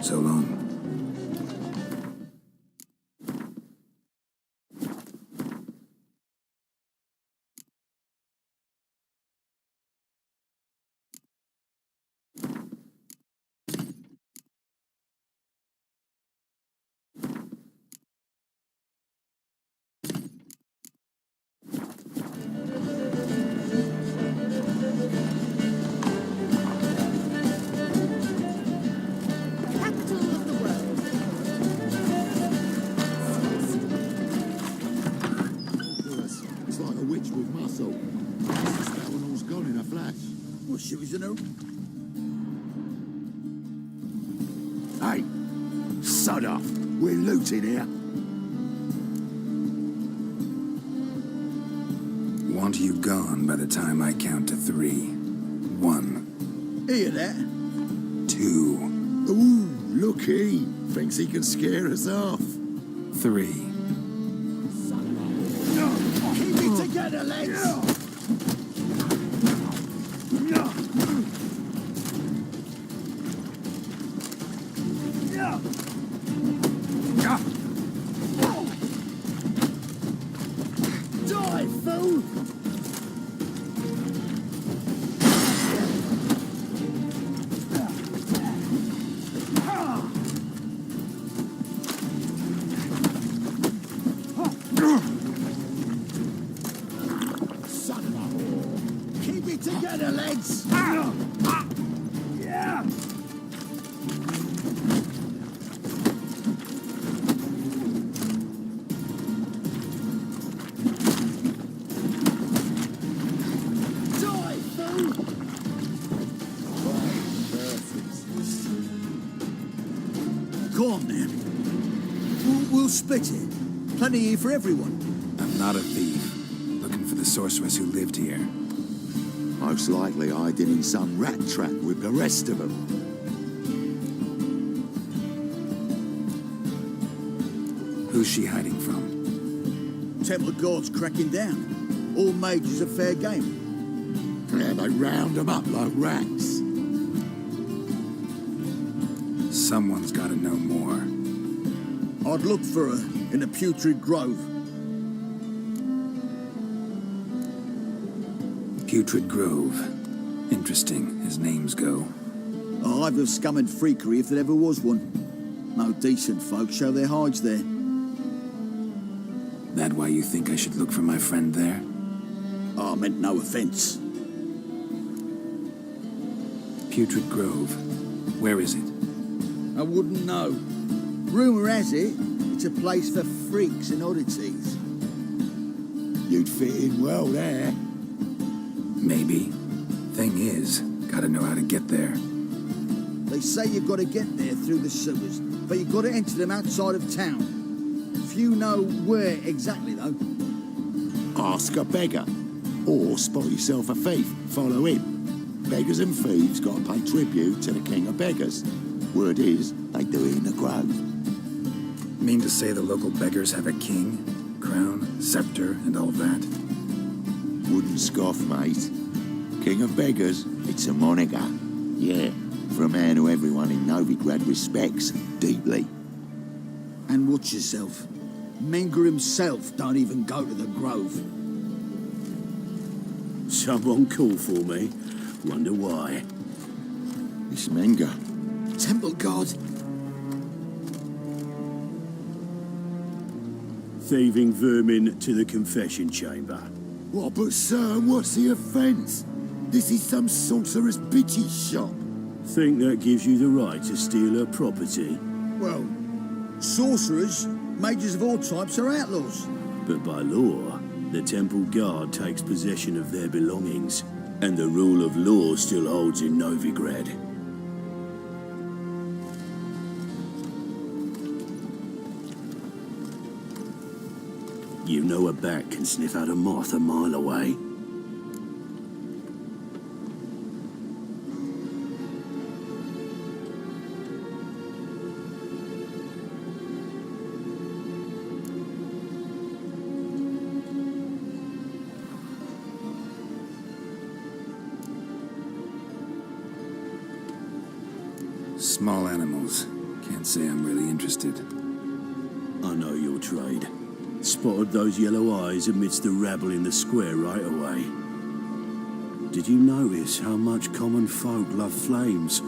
So long. Capital of the world. It's like a witch with muscle. That one all's gone in a flash. Well, she was in a... Hey, sod off. We're looting here. Want you gone by the time I count to 3. 1. Hear that? 2. Ooh, look he. Thinks he can scare us off. 3. Keep it together, lads! Die, fool! Son of a whore! Keep it together, lads! Yeah! Die, fool! Go on, then. We'll split it. Plenty here for everyone. I'm not a thief. Looking for the sorceress who lived here. Most likely hiding in some rat trap with the rest of them. Who's she hiding from? Temple Guard's cracking down. All mages are fair game. Yeah, they round them up like rats. Someone's got to know more. I'd look for her in the Putrid Grove. Putrid Grove. Interesting, as names go. A hive of scum and freakery if there ever was one. No decent folk show their hides there. That why you think I should look for my friend there? I meant no offence. Putrid Grove. Where is it? I wouldn't know. Rumour has it, it's a place for freaks and oddities. You'd fit in well there. Maybe. Thing is, gotta know how to get there. They say you've got to get there through the sewers, but you've got to enter them outside of town. Few know where exactly, though. Ask a beggar. Or spot yourself a thief. Follow him. Beggars and thieves got to pay tribute to the king of beggars. Word is, they do it in the grove. Mean to say the local beggars have a king, crown, scepter, and all that? Wouldn't scoff, mate. King of beggars, it's a moniker. Yeah, for a man who everyone in Novigrad respects deeply. And watch yourself. Menger himself don't even go to the grove. Someone called for me. Wonder why. It's Menger. Temple Guard. Thieving vermin to the confession chamber. What, but sir, what's the offence? This is some sorcerer's bitch's shop. Think that gives you the right to steal her property? Well, sorcerers, Mages of all types are outlaws. But by law, the temple guard takes possession of their belongings, and the rule of law still holds in Novigrad. You know a bat can sniff out a moth a mile away. Small animals. Can't say I'm really interested. I know your trade. Spotted those yellow eyes amidst the rabble in the square right away. Did you notice how much common folk love flames?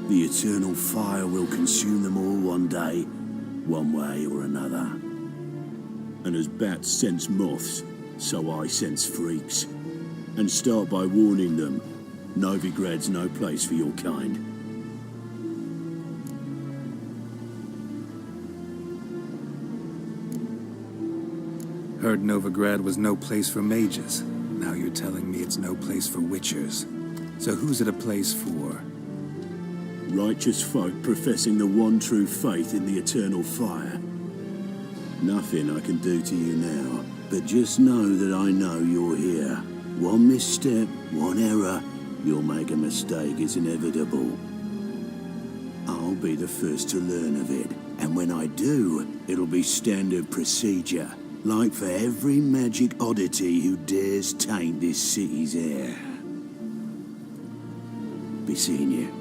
The eternal fire will consume them all one day, one way or another. And as bats sense moths, so I sense freaks. And start by warning them, Novigrad's no place for your kind. Heard Novigrad was no place for mages. Now you're telling me it's no place for witchers. So who's it a place for? Righteous folk professing the one true faith in the eternal fire. Nothing I can do to you now, but just know that I know you're here. One misstep, one error, you'll make a mistake, it's inevitable. I'll be the first to learn of it, and when I do, it'll be standard procedure. Like for every magic oddity who dares taint this city's air. Be seeing you.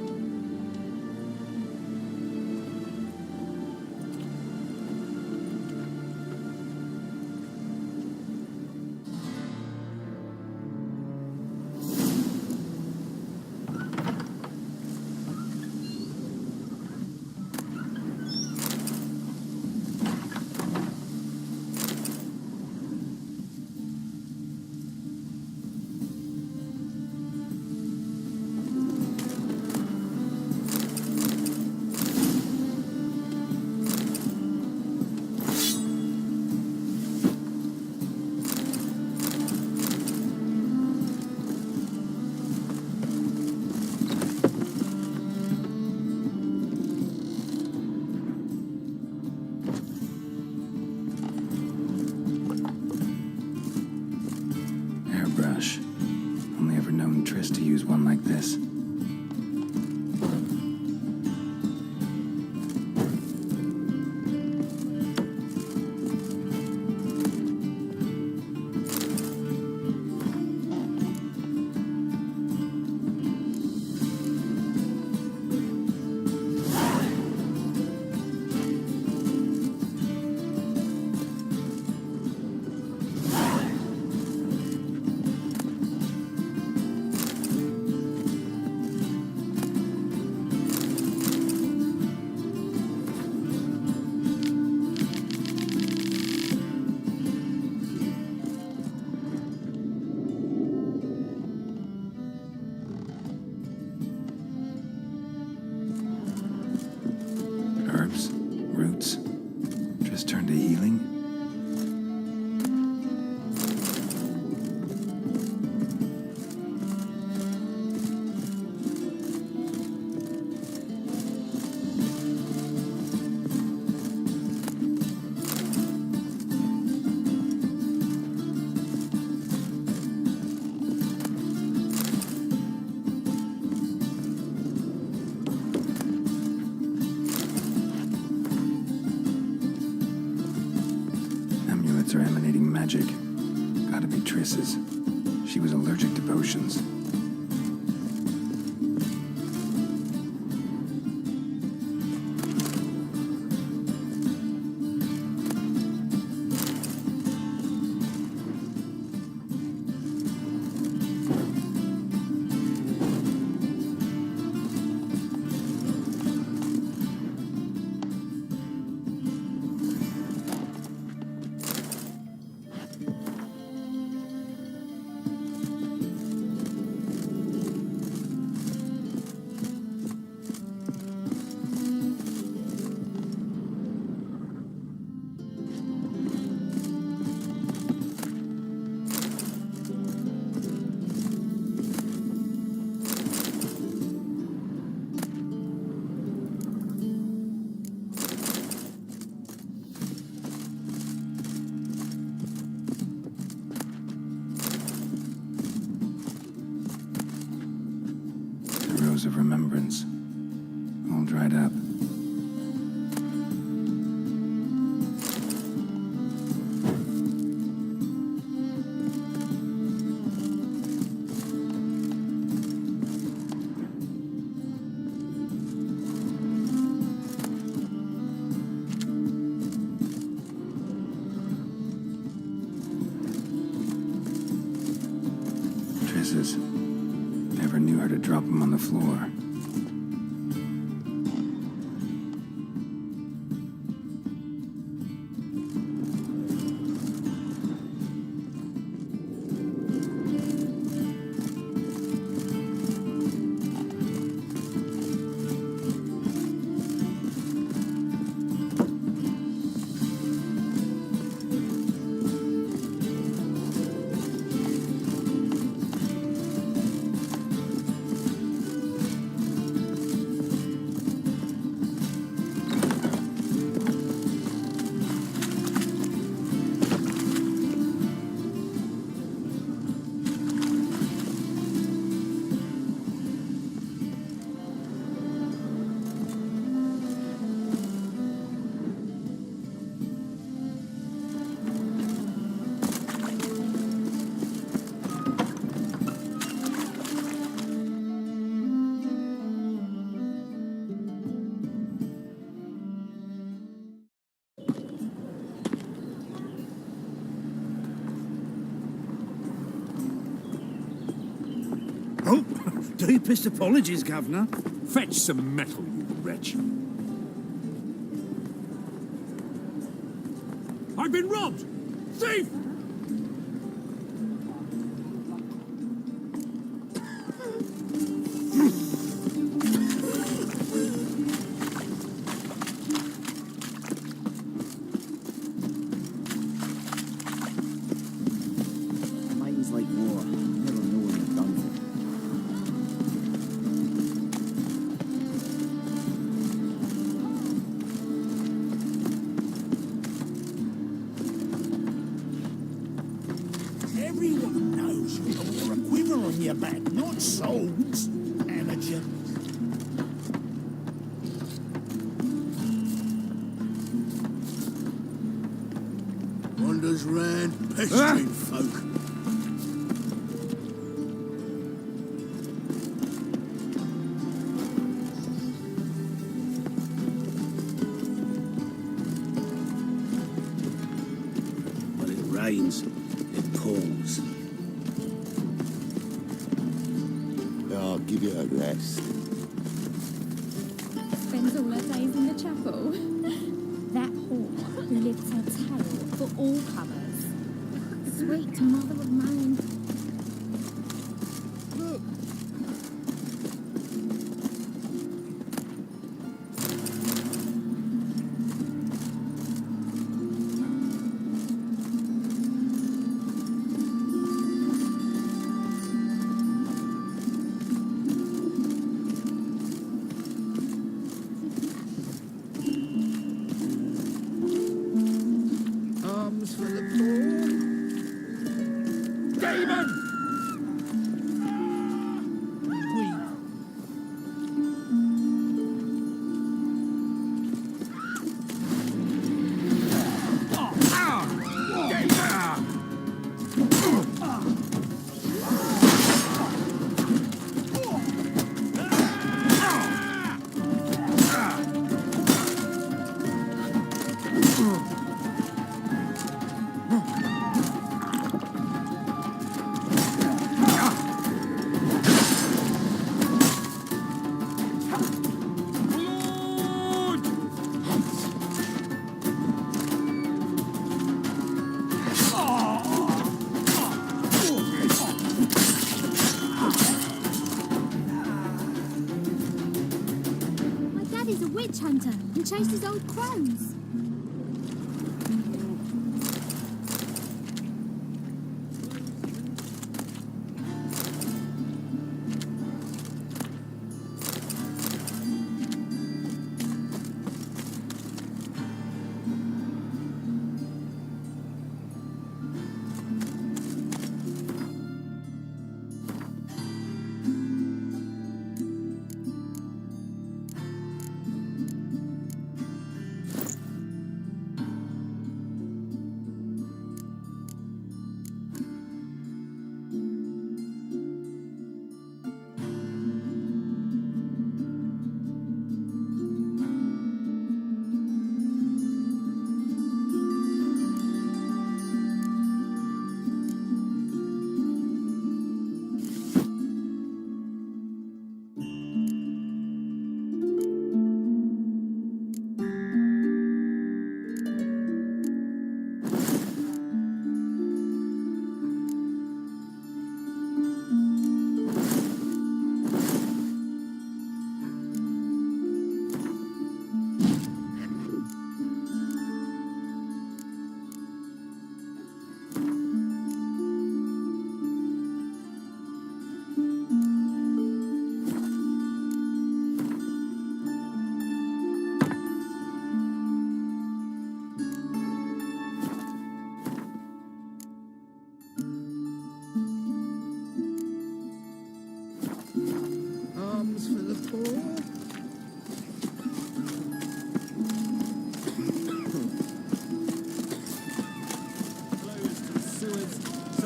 Only ever known Triss to use one like this. Herbs, roots, just turn to healing. Amulets are emanating magic. Gotta be Triss's. She was allergic to potions. footprints. All dried up. Triss's. Never knew her to drop them on the floor. Oh, deepest apologies, Governor. Fetch some metal, you wretch. I've been robbed! Thief! Mine's like war. Never know when you're done for. Everyone knows you can wear a quiver on your back, not swords. Amateur. Wanders round, pestering folk. When it rains, it pours. I'll give you a rest. Spends all her days in the chapel. That whore who lifts her tail for all comers. Sweet mother of man. Look! Arms for the poor. Demon! My dad is a witch hunter and chases old crows.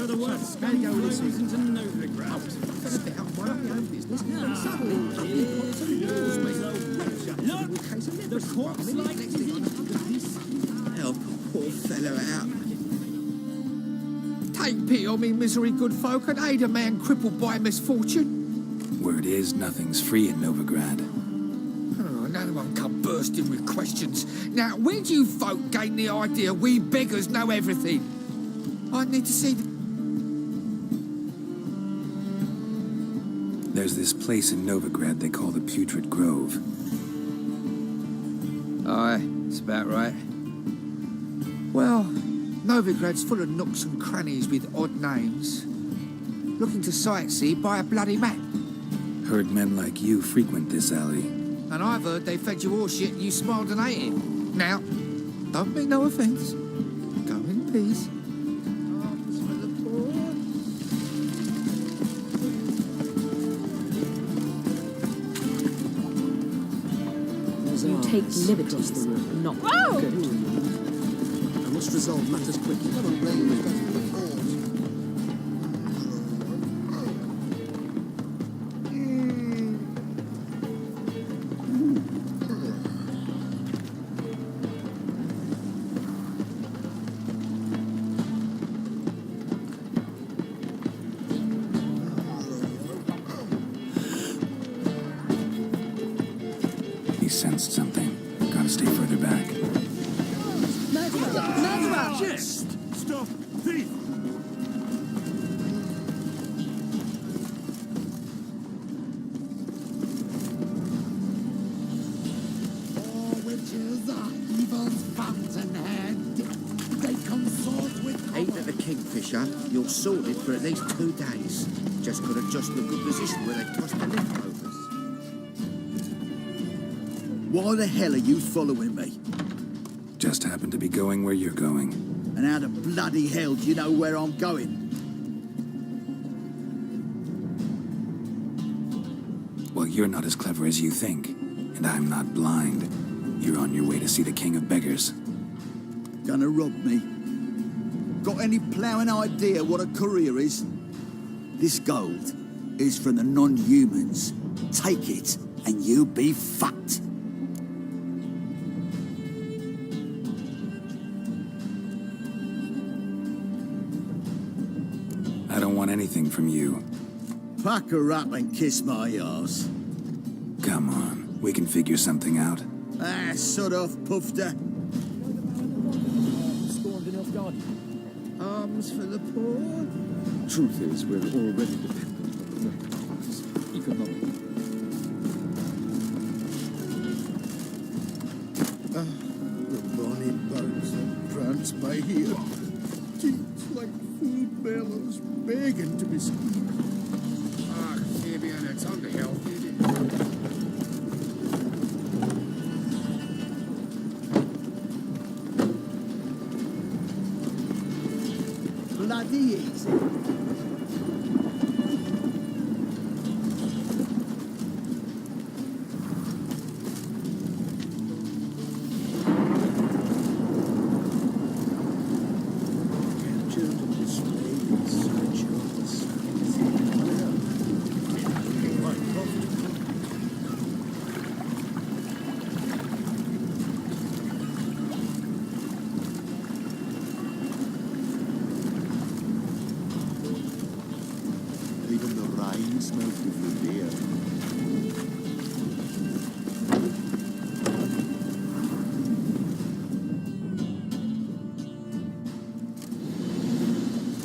for the worst Go listen. to Novigrad. I was about my own business, and suddenly pops and kills me. Look! The corpse like Help a poor fellow out. Take pity on me, misery, good folk, and aid a man crippled by misfortune. Word is, nothing's free in Novigrad. Oh, another one come bursting with questions. Now, where do you folk gain the idea we beggars know everything? I need to see the... There's this place in Novigrad they call the Putrid Grove. Aye, it's about right. Well, Novigrad's full of nooks and crannies with odd names. Looking to sightsee by a bloody map. Heard men like you frequent this alley. And I've heard they fed you horseshit and you smiled and ate it. Now, don't mean no offence. Go in peace. Arms for the poor. You take liberties, not... Whoa! I must resolve matters quickly. Come on, Raymond. He sensed something. Gotta stay further back. Murderer! Just stop thief! Witches are evil's fountainhead. They consort with... Ain't at the Kingfisher, you're sorted for at least 2 days. Just got to adjust to a good position where they toss the leftovers. Why the hell are you following me? Just happen to be going where you're going. And how the bloody hell do you know where I'm going? Well, you're not as clever as you think. And I'm not blind. You're on your way to see the King of Beggars. Gonna rob me? Got any ploughing idea what a career is? This gold is from the non-humans. Take it, and you'll be fucked. I don't want anything from you. Pack her up and kiss my arse. Come on, we can figure something out. Ah, sod off, Pufter. Stormed enough guardian. Arms for the poor. Truth is, we're already dependent on the recognize economically. The bonny bones that prance by here. Teeth like food bellows begging to be squeezed. Ah, Fabian, it's unhealthy. Bloody easy. Even the rain smells different here.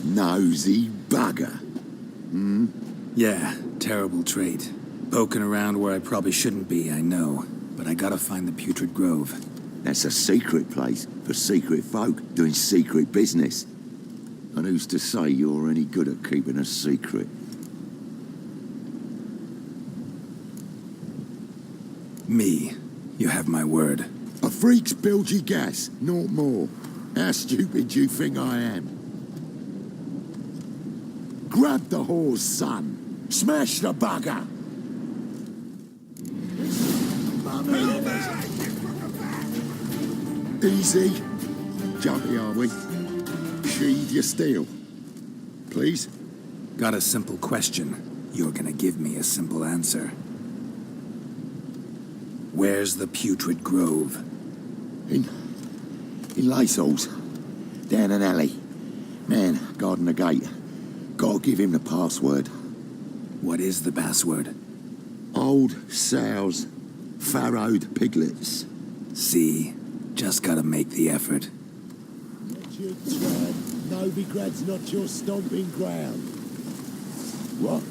Nosy bugger. Yeah, terrible trait. Poking around where I probably shouldn't be, I know. But I gotta find the Putrid Grove. That's a secret place for secret folk doing secret business. And who's to say you're any good at keeping a secret? Me. You have my word. A freak's bilgy gas, not more. How stupid do you think I am? Grab the horse, son. Smash the bugger. Easy. Jumpy, are we? Sheathe your steel. Please? Got a simple question. You're gonna give me a simple answer. Where's the putrid grove? In Lysol's. Down an alley. Man, guarding the gate. Gotta give him the password. What is the password? Old sows. Farrowed piglets. See? Just gotta make the effort. Not your tribe. Novigrad's not your stomping ground. What?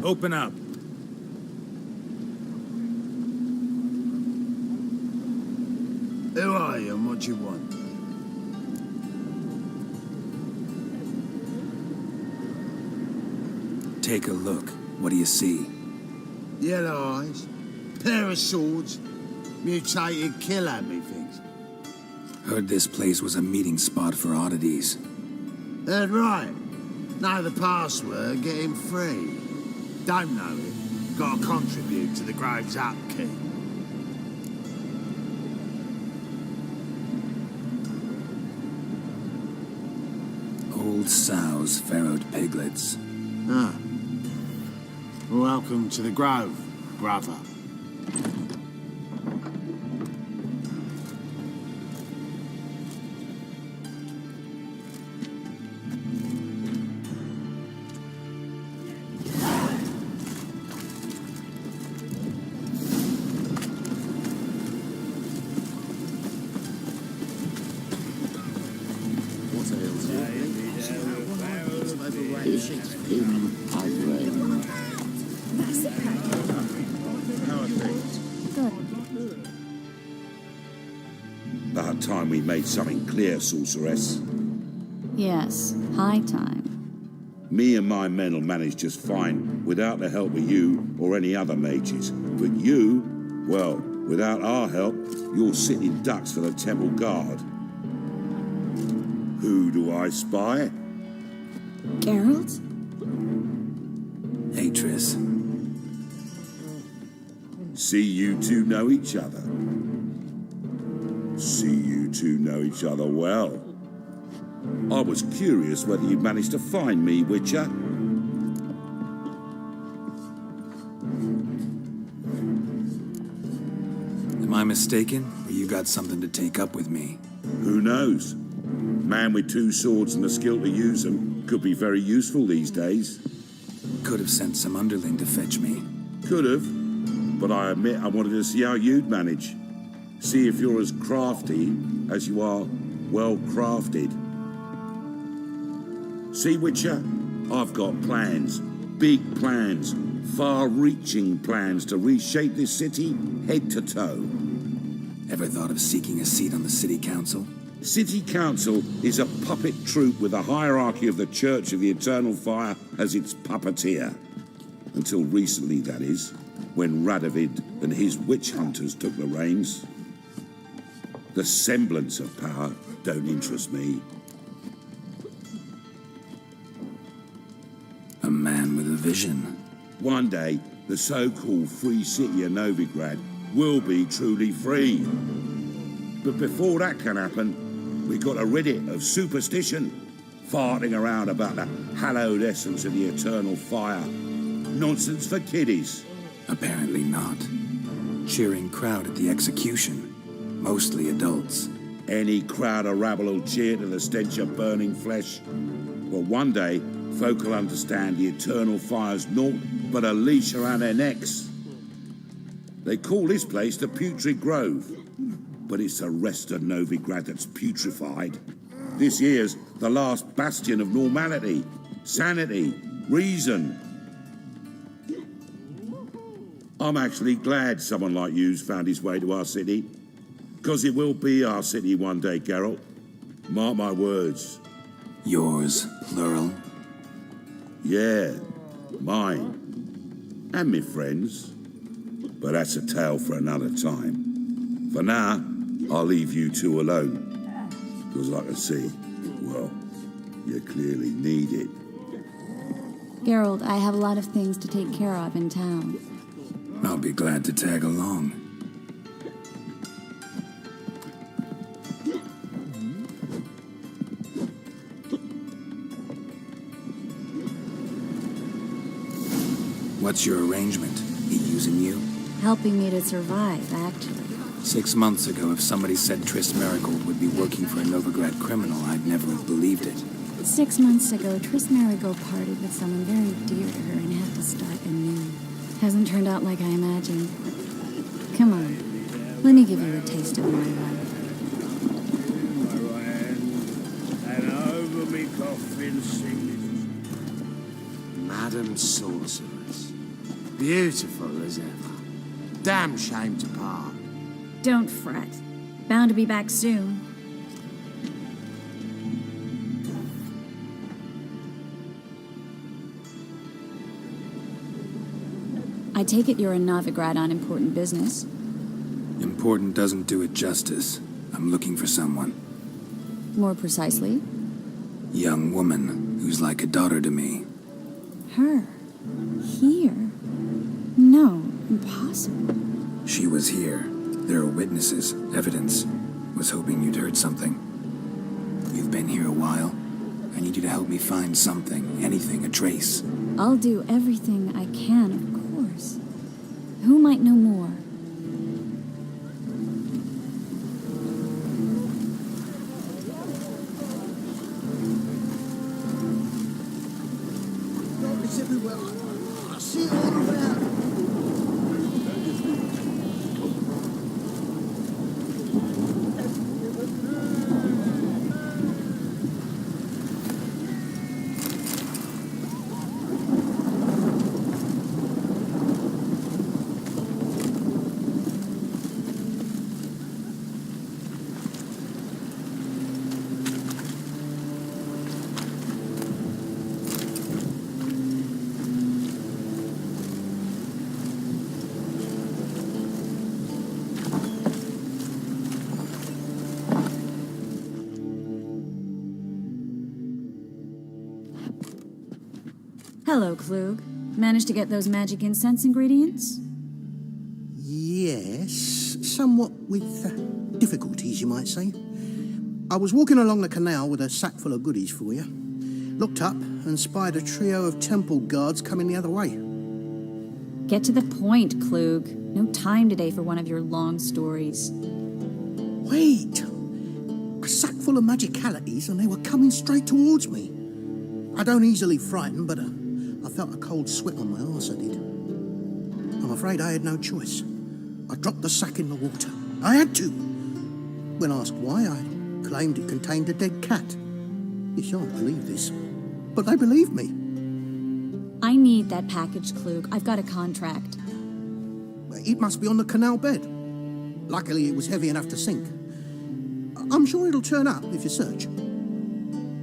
Open up. Who are you and what do you want? Take a look. What do you see? Yellow eyes, pair of swords, mutated killer, methinks. Heard this place was a meeting spot for oddities. Heard right. Know the password, get him free. Don't know it, gotta contribute to the grove's upkeep. Old sows, farrowed piglets. Ah. Welcome to the grove, brother. About time we made something clear, sorceress. Yes, high time. Me and my men will manage just fine without the help of you or any other mages. But you, well, without our help, you're sitting ducks for the temple guard. Who do I spy? Geralt? Hey, Triss. See you two know each other. See you two know each other well. I was curious whether you managed to find me, Witcher. Am I mistaken? Or you got something to take up with me? Who knows? Man with two swords and the skill to use them could be very useful these days. Could have sent some underling to fetch me. Could have, but I admit I wanted to see how you'd manage. See if you're as crafty as you are well crafted. See, Witcher, I've got plans. Big plans. Far-reaching plans to reshape this city head to toe. Ever thought of seeking a seat on the city council? City Council is a puppet troupe with a hierarchy of the Church of the Eternal Fire as its puppeteer. Until recently, that is, when Radovid and his witch hunters took the reins. The semblance of power don't interest me. A man with a vision. One day, the so-called free city of Novigrad will be truly free. But before that can happen, we got to rid it of superstition, farting around about the hallowed essence of the eternal fire. Nonsense for kiddies. Apparently not. Cheering crowd at the execution. Mostly adults. Any crowd or rabble will cheer to the stench of burning flesh. But one day, folk will understand the eternal fire's naught but a leash around their necks. They call this place the Putrid Grove, but it's the rest of Novigrad that's putrefied. This year's the last bastion of normality, sanity, reason. I'm actually glad someone like you's found his way to our city, because it will be our city one day, Geralt. Mark my words. Yours, plural? Yeah, mine. And me friends. But that's a tale for another time. For now, I'll leave you two alone. Because I can see, well, you clearly need it. Geralt, I have a lot of things to take care of in town. I'll be glad to tag along. What's your arrangement? He using you? Helping me to survive, actually. 6 months ago, if somebody said Triss Marigold would be working for a Novigrad criminal, I'd never have believed it. 6 months ago, Triss Marigold parted with someone very dear to her and had to start anew. Hasn't turned out like I imagined. Come on, let me give you a taste of my life. And over me coffin sing. Madam Sorceress. Beautiful as ever. Damn shame to part. Don't fret. Bound to be back soon. I take it you're in Novigrad on important business. Important doesn't do it justice. I'm looking for someone. More precisely? Young woman who's like a daughter to me. Her? Here? No, impossible. She was here. There are witnesses, evidence. Was hoping you'd heard something. You've been here a while. I need you to help me find something, anything, a trace. I'll do everything I can, of course. Who might know more? It's everywhere. I see it all around. Hello, Klug. Managed to get those magic incense ingredients? Yes, somewhat with difficulties, you might say. I was walking along the canal with a sack full of goodies for you. Looked up and spied a trio of temple guards coming the other way. Get to the point, Klug. No time today for one of your long stories. Wait! A sack full of magicalities and they were coming straight towards me. I don't easily frighten, but I felt a cold sweat on my arse, I did. I'm afraid I had no choice. I dropped the sack in the water. I had to. When asked why, I claimed it contained a dead cat. You shan't believe this, but they believed me. I need that package, Klug. I've got a contract. It must be on the canal bed. Luckily, it was heavy enough to sink. I'm sure it'll turn up if you search.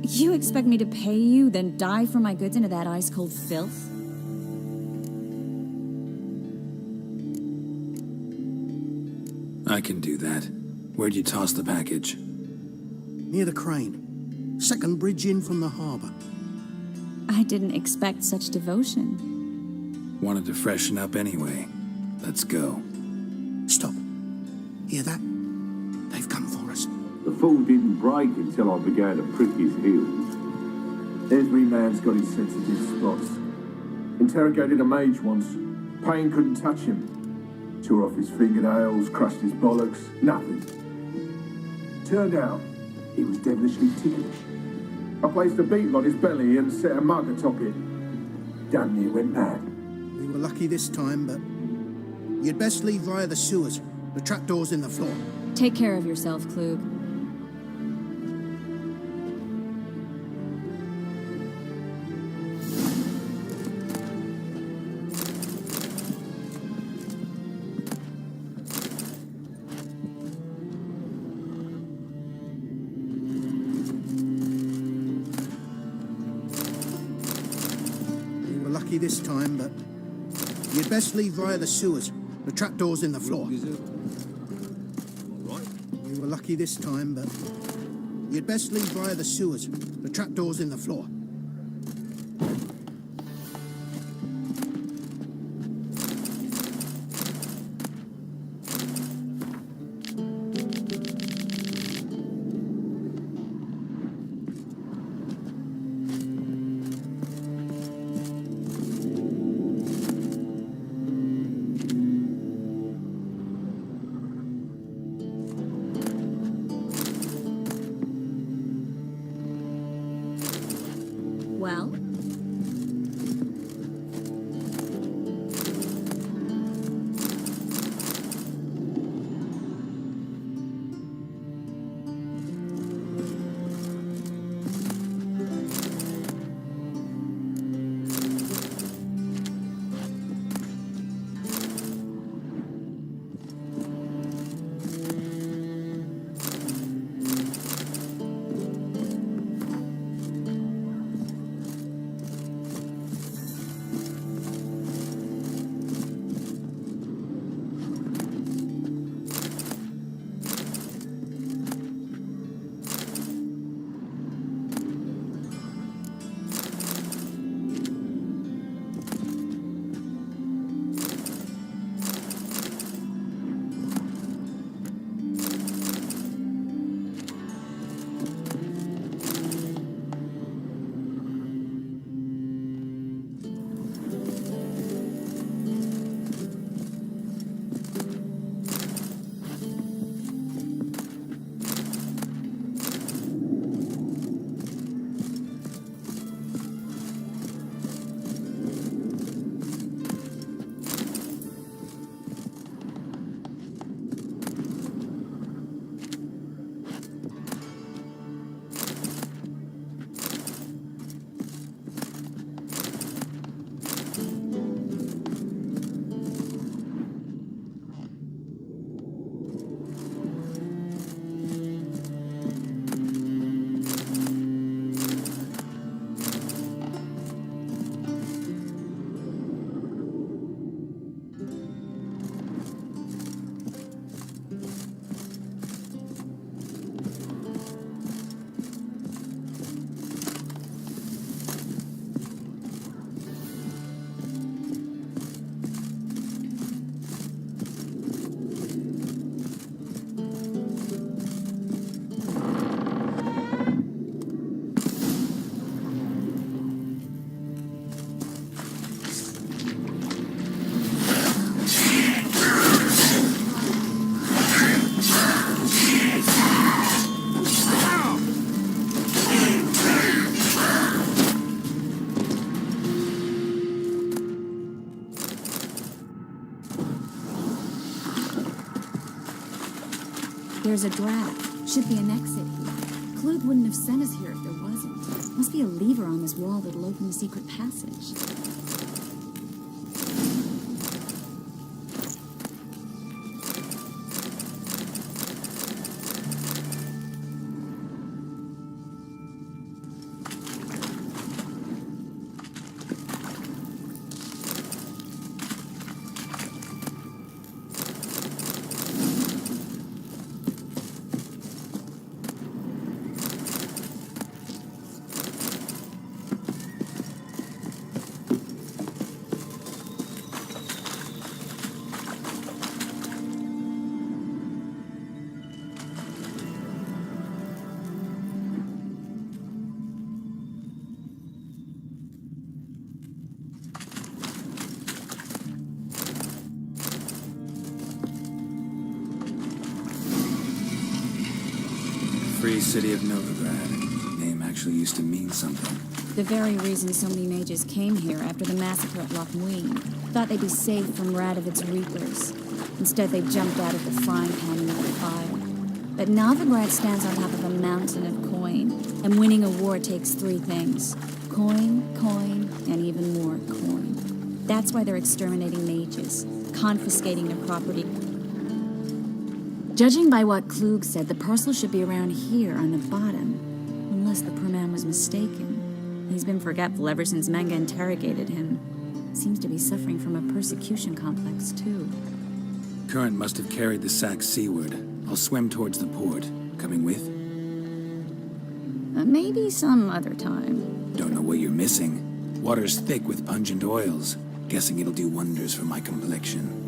You expect me to pay you, then dive for my goods into that ice-cold filth? I can do that. Where'd you toss the package? Near the crane. Second bridge in from the harbour. I didn't expect such devotion. Wanted to freshen up anyway. Let's go. Stop. Hear that? They've come for us. The fall didn't break until I began to prick his heels. Every man's got his sensitive spots. Interrogated a mage once. Pain couldn't touch him. Tore off his fingernails, crushed his bollocks, nothing. Turned out, he was devilishly ticklish. I placed a beetle on his belly and set a mug atop it. Damn near went mad. We were lucky this time, but you'd best leave via the sewers. The trapdoor's in the floor. Take care of yourself, Klug. This time, but you'd best leave via the sewers. The trapdoor's in the floor. We were lucky this time, but you'd best leave via the sewers. The trapdoor's in the floor. Well? There's a draft. Should be an exit here. Klug wouldn't have sent us here if there wasn't. Must be a lever on this wall that'll open the secret passage. Free city of Novigrad. Name actually used to mean something. The very reason so many mages came here after the massacre at Loch Muin. Thought they'd be safe from Radovid's reapers. Instead, they jumped out of the frying pan into the fire. But Novigrad stands on top of a mountain of coin, and winning a war takes three things. Coin, coin, and even more coin. That's why they're exterminating mages, confiscating their property. Judging by what Klug said, the parcel should be around here on the bottom, unless the poor man was mistaken. He's been forgetful ever since Manga interrogated him. Seems to be suffering from a persecution complex, too. Current must have carried the sack seaward. I'll swim towards the port. Coming with? Maybe some other time. Don't know what you're missing. Water's thick with pungent oils. Guessing it'll do wonders for my complexion.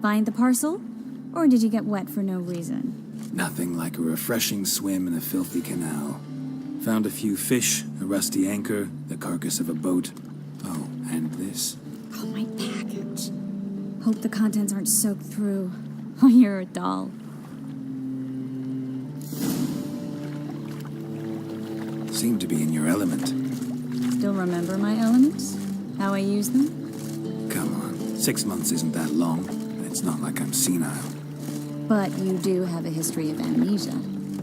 Find the parcel? Or did you get wet for no reason? Nothing like a refreshing swim in a filthy canal. Found a few fish, a rusty anchor, the carcass of a boat. Oh, and this. Oh, my package. Hope the contents aren't soaked through. Oh, you're a doll. Seem to be in your element. Still remember my elements? How I use them? Come on, 6 months isn't that long. It's not like I'm senile. But you do have a history of amnesia.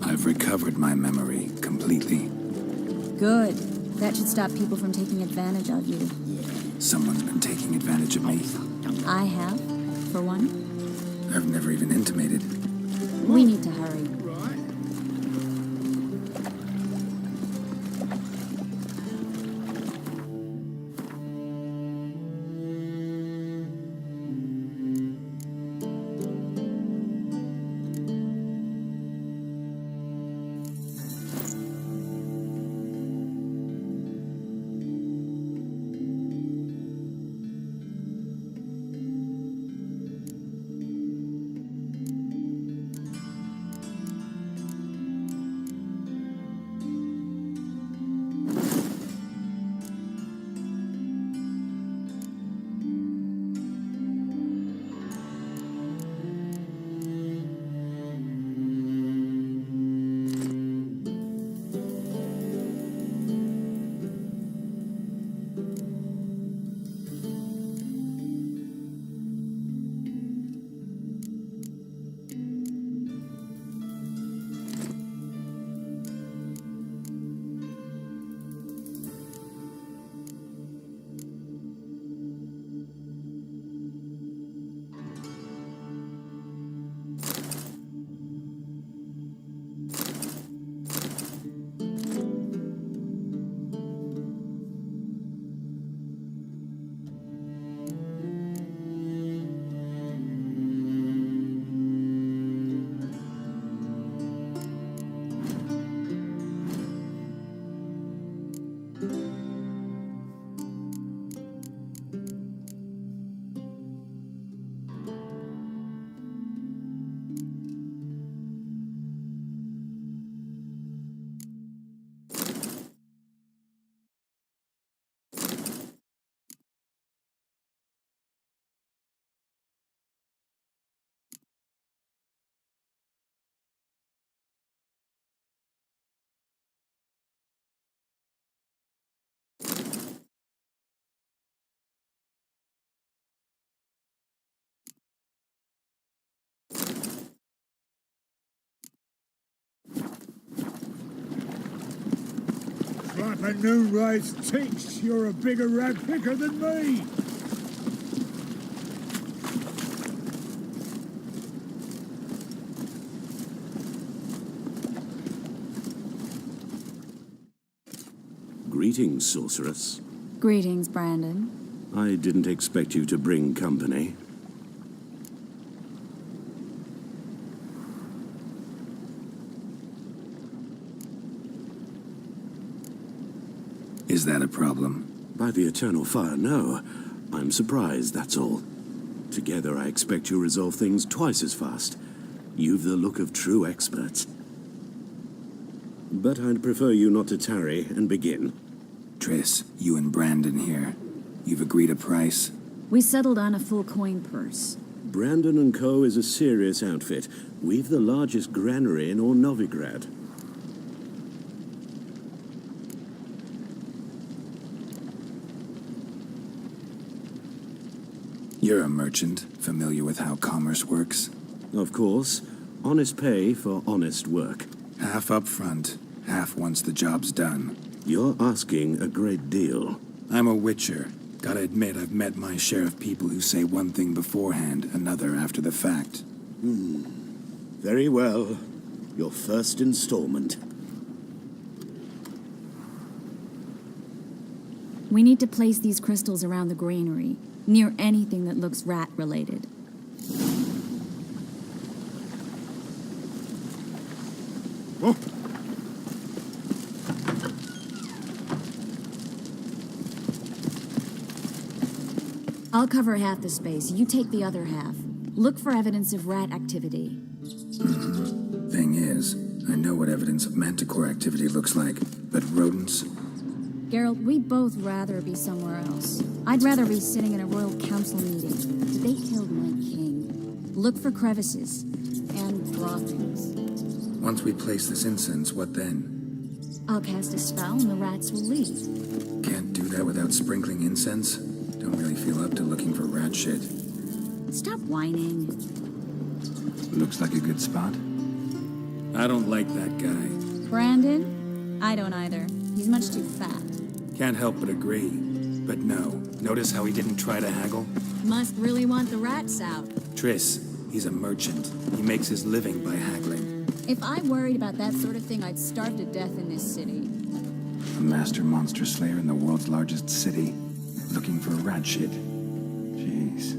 I've recovered my memory completely. Good. That should stop people from taking advantage of you. Someone's been taking advantage of me. I have, for one. I've never even intimated. We need to hurry. Flapper Noonrise thinks you're a bigger rat picker than me. Greetings, sorceress. Greetings, Brandon. I didn't expect you to bring company. Is that a problem? By the eternal fire, no. I'm surprised, that's all. Together, I expect you resolve things twice as fast. You've the look of true experts. But I'd prefer you not to tarry and begin. Triss, you and Brandon here. You've agreed a price? We settled on a full coin purse. Brandon & Co. is a serious outfit. We've the largest granary in all Novigrad. You're a merchant, familiar with how commerce works? Of course. Honest pay for honest work. Half up front, half once the job's done. You're asking a great deal. I'm a witcher. Gotta admit, I've met my share of people who say one thing beforehand, another after the fact. Very well. Your first installment. We need to place these crystals around the granary, near anything that looks rat-related. Oh. I'll cover half the space, you take the other half. Look for evidence of rat activity. Thing is, I know what evidence of manticore activity looks like, but rodents? Geralt, we'd both rather be somewhere else. I'd rather be sitting in a royal council meeting. They killed my king. Look for crevices and droppings. Once we place this incense, what then? I'll cast a spell and the rats will leave. Can't do that without sprinkling incense? Don't really feel up to looking for rat shit. Stop whining. Looks like a good spot. I don't like that guy. Brandon? I don't either. He's much too fat. Can't help but agree. But no, notice how he didn't try to haggle? Must really want the rats out. Triss, he's a merchant. He makes his living by haggling. If I worried about that sort of thing, I'd starve to death in this city. A master monster slayer in the world's largest city. Looking for rat shit. Jeez.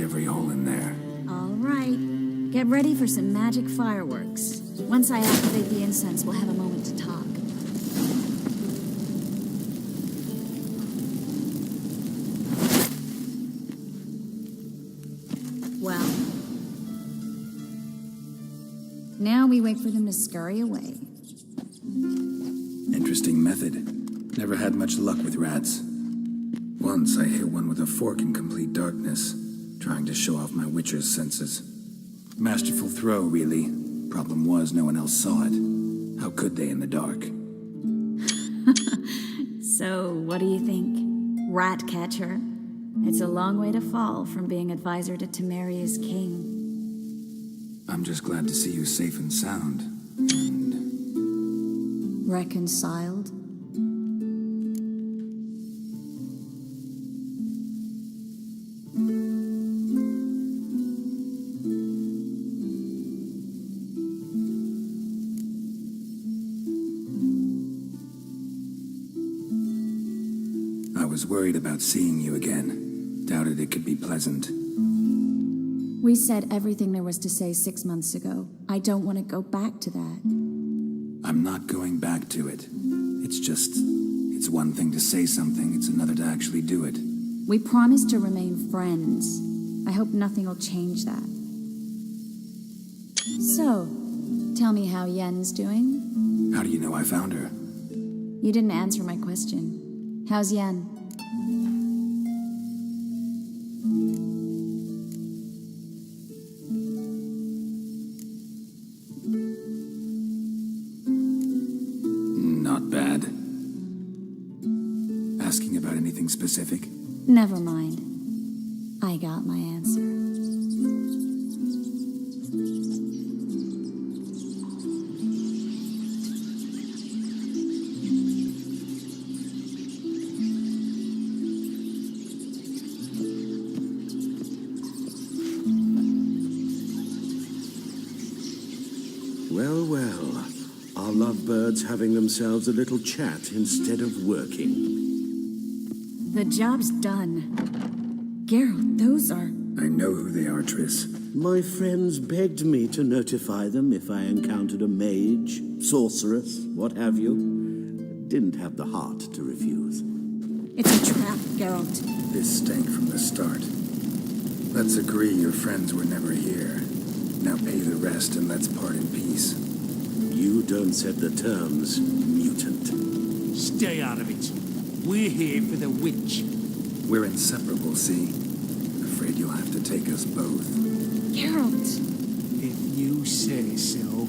Every hole in there. All right. Get ready for some magic fireworks. Once I activate the incense, we'll have a moment to talk. Well. Now we wait for them to scurry away. Interesting method. Never had much luck with rats. Once I hit one with a fork in complete darkness, trying to show off my witcher's senses. Masterful throw, really. Problem was, no one else saw it. How could they in the dark? So, what do you think? Rat catcher? It's a long way to fall from being advisor to Temeria's king. I'm just glad to see you safe and sound. And... reconciled? I was worried about seeing you again. Doubted it could be pleasant. We said everything there was to say 6 months ago. I don't want to go back to that. I'm not going back to it. It's just... it's one thing to say something, it's another to actually do it. We promised to remain friends. I hope nothing will change that. So, tell me how Yen's doing? How do you know I found her? You didn't answer my question. How's Yen? bad. Asking about anything specific? Never mind. I got my answer. Well, well. Our lovebirds having themselves a little chat instead of working. The job's done. Geralt, those are... I know who they are, Triss. My friends begged me to notify them if I encountered a mage, sorceress, what have you. Didn't have the heart to refuse. It's a trap, Geralt. This stank from the start. Let's agree your friends were never here. Now pay the rest and let's part in peace. You don't set the terms, mutant. Stay out of it. We're here for the witch. We're inseparable, see? Afraid you'll have to take us both. Geralt! If you say so.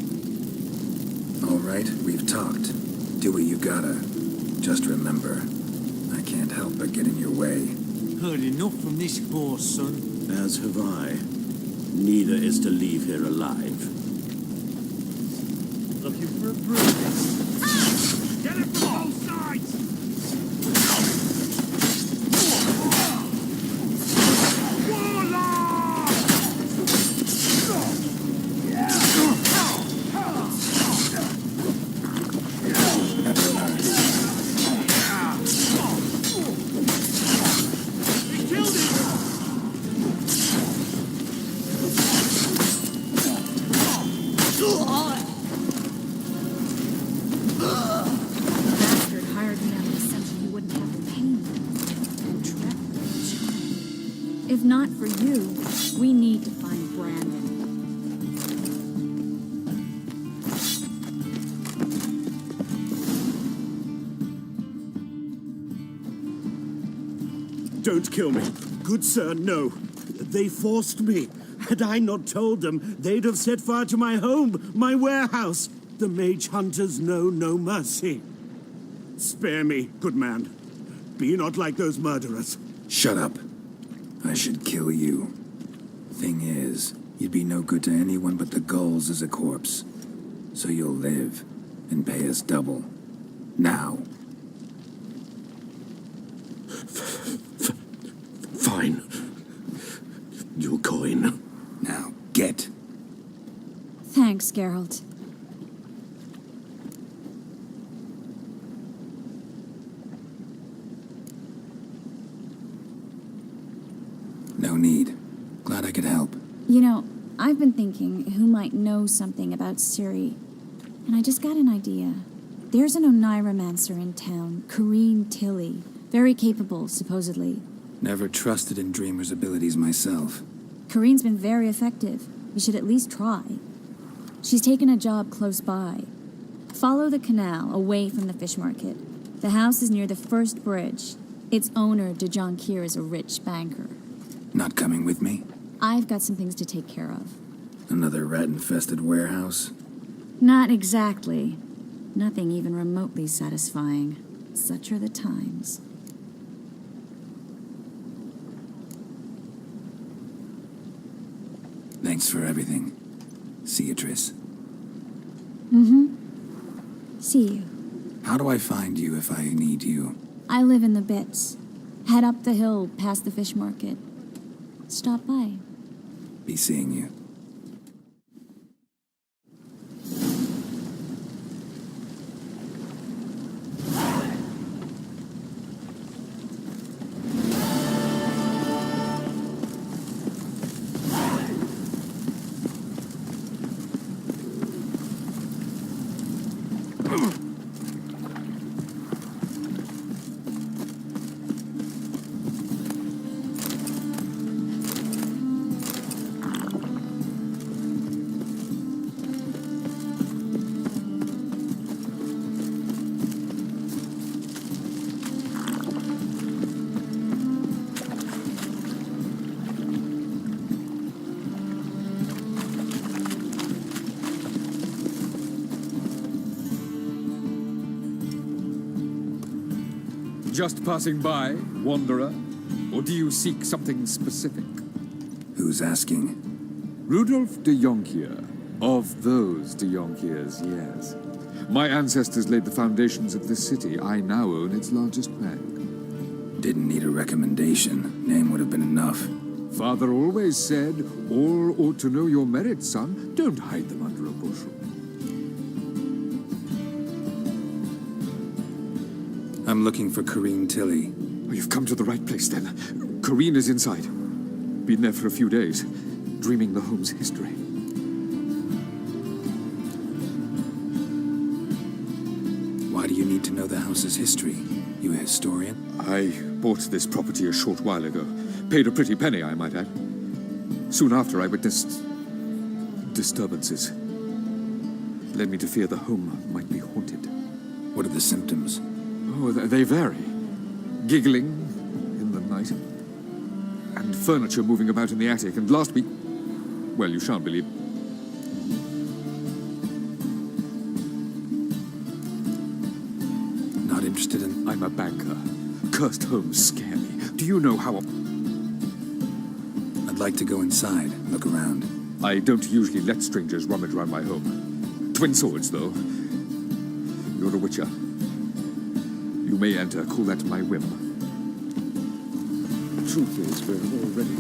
All right, we've talked. Do what you gotta. Just remember, I can't help but get in your way. Heard enough from this boar, son. As have I. Neither is to leave here alive. Looking for a bruise. Get it from both sides! If not for you, we need to find Brandon. Don't kill me. Good sir, no. They forced me. Had I not told them, they'd have set fire to my home, my warehouse. The mage hunters know no mercy. Spare me, good man. Be not like those murderers. Shut up. I should kill you. Thing is, you'd be no good to anyone but the gulls as a corpse. So you'll live and pay us double. Now. Fine. Your coin. Now, get. Thanks, Geralt. No need. Glad I could help. You know, I've been thinking who might know something about Ciri, and I just got an idea. There's an Oneiromancer in town, Corrine Tilly. Very capable, supposedly. Never trusted in Dreamer's abilities myself. Corrine's been very effective. We should at least try. She's taken a job close by. Follow the canal away from the fish market. The house is near the first bridge. Its owner, DeJohn Kier, is a rich banker. Not coming with me? I've got some things to take care of. Another rat-infested warehouse? Not exactly. Nothing even remotely satisfying. Such are the times. Thanks for everything. See you, Triss. See you. How do I find you if I need you? I live in the Bits. Head up the hill past the fish market. Stop by. Be seeing you. Just passing by, wanderer? Or do you seek something specific? Who's asking? Rudolf de Jonkier. Of those de Jonkiers, yes. My ancestors laid the foundations of this city. I now own its largest bank. Didn't need a recommendation. Name would have been enough. Father always said, all ought to know your merits, son. Don't hide them under a bushel. I'm looking for Corrine Tilly. Oh, you've come to the right place, then. Corrine is inside. Been there for a few days, dreaming the home's history. Why do you need to know the house's history? You a historian? I bought this property a short while ago. Paid a pretty penny, I might add. Soon after, I witnessed disturbances. Led me to fear the home might be haunted. What are the symptoms? Oh, they vary. Giggling in the night. And furniture moving about in the attic. And last week... Well, you shan't believe... Not interested in... I'm a banker. Cursed homes scare me. Do you know how... I'd like to go inside, look around. I don't usually let strangers rummage around my home. Twin swords, though. You're a witcher. You may enter, call that my whim. Truth is, we're already...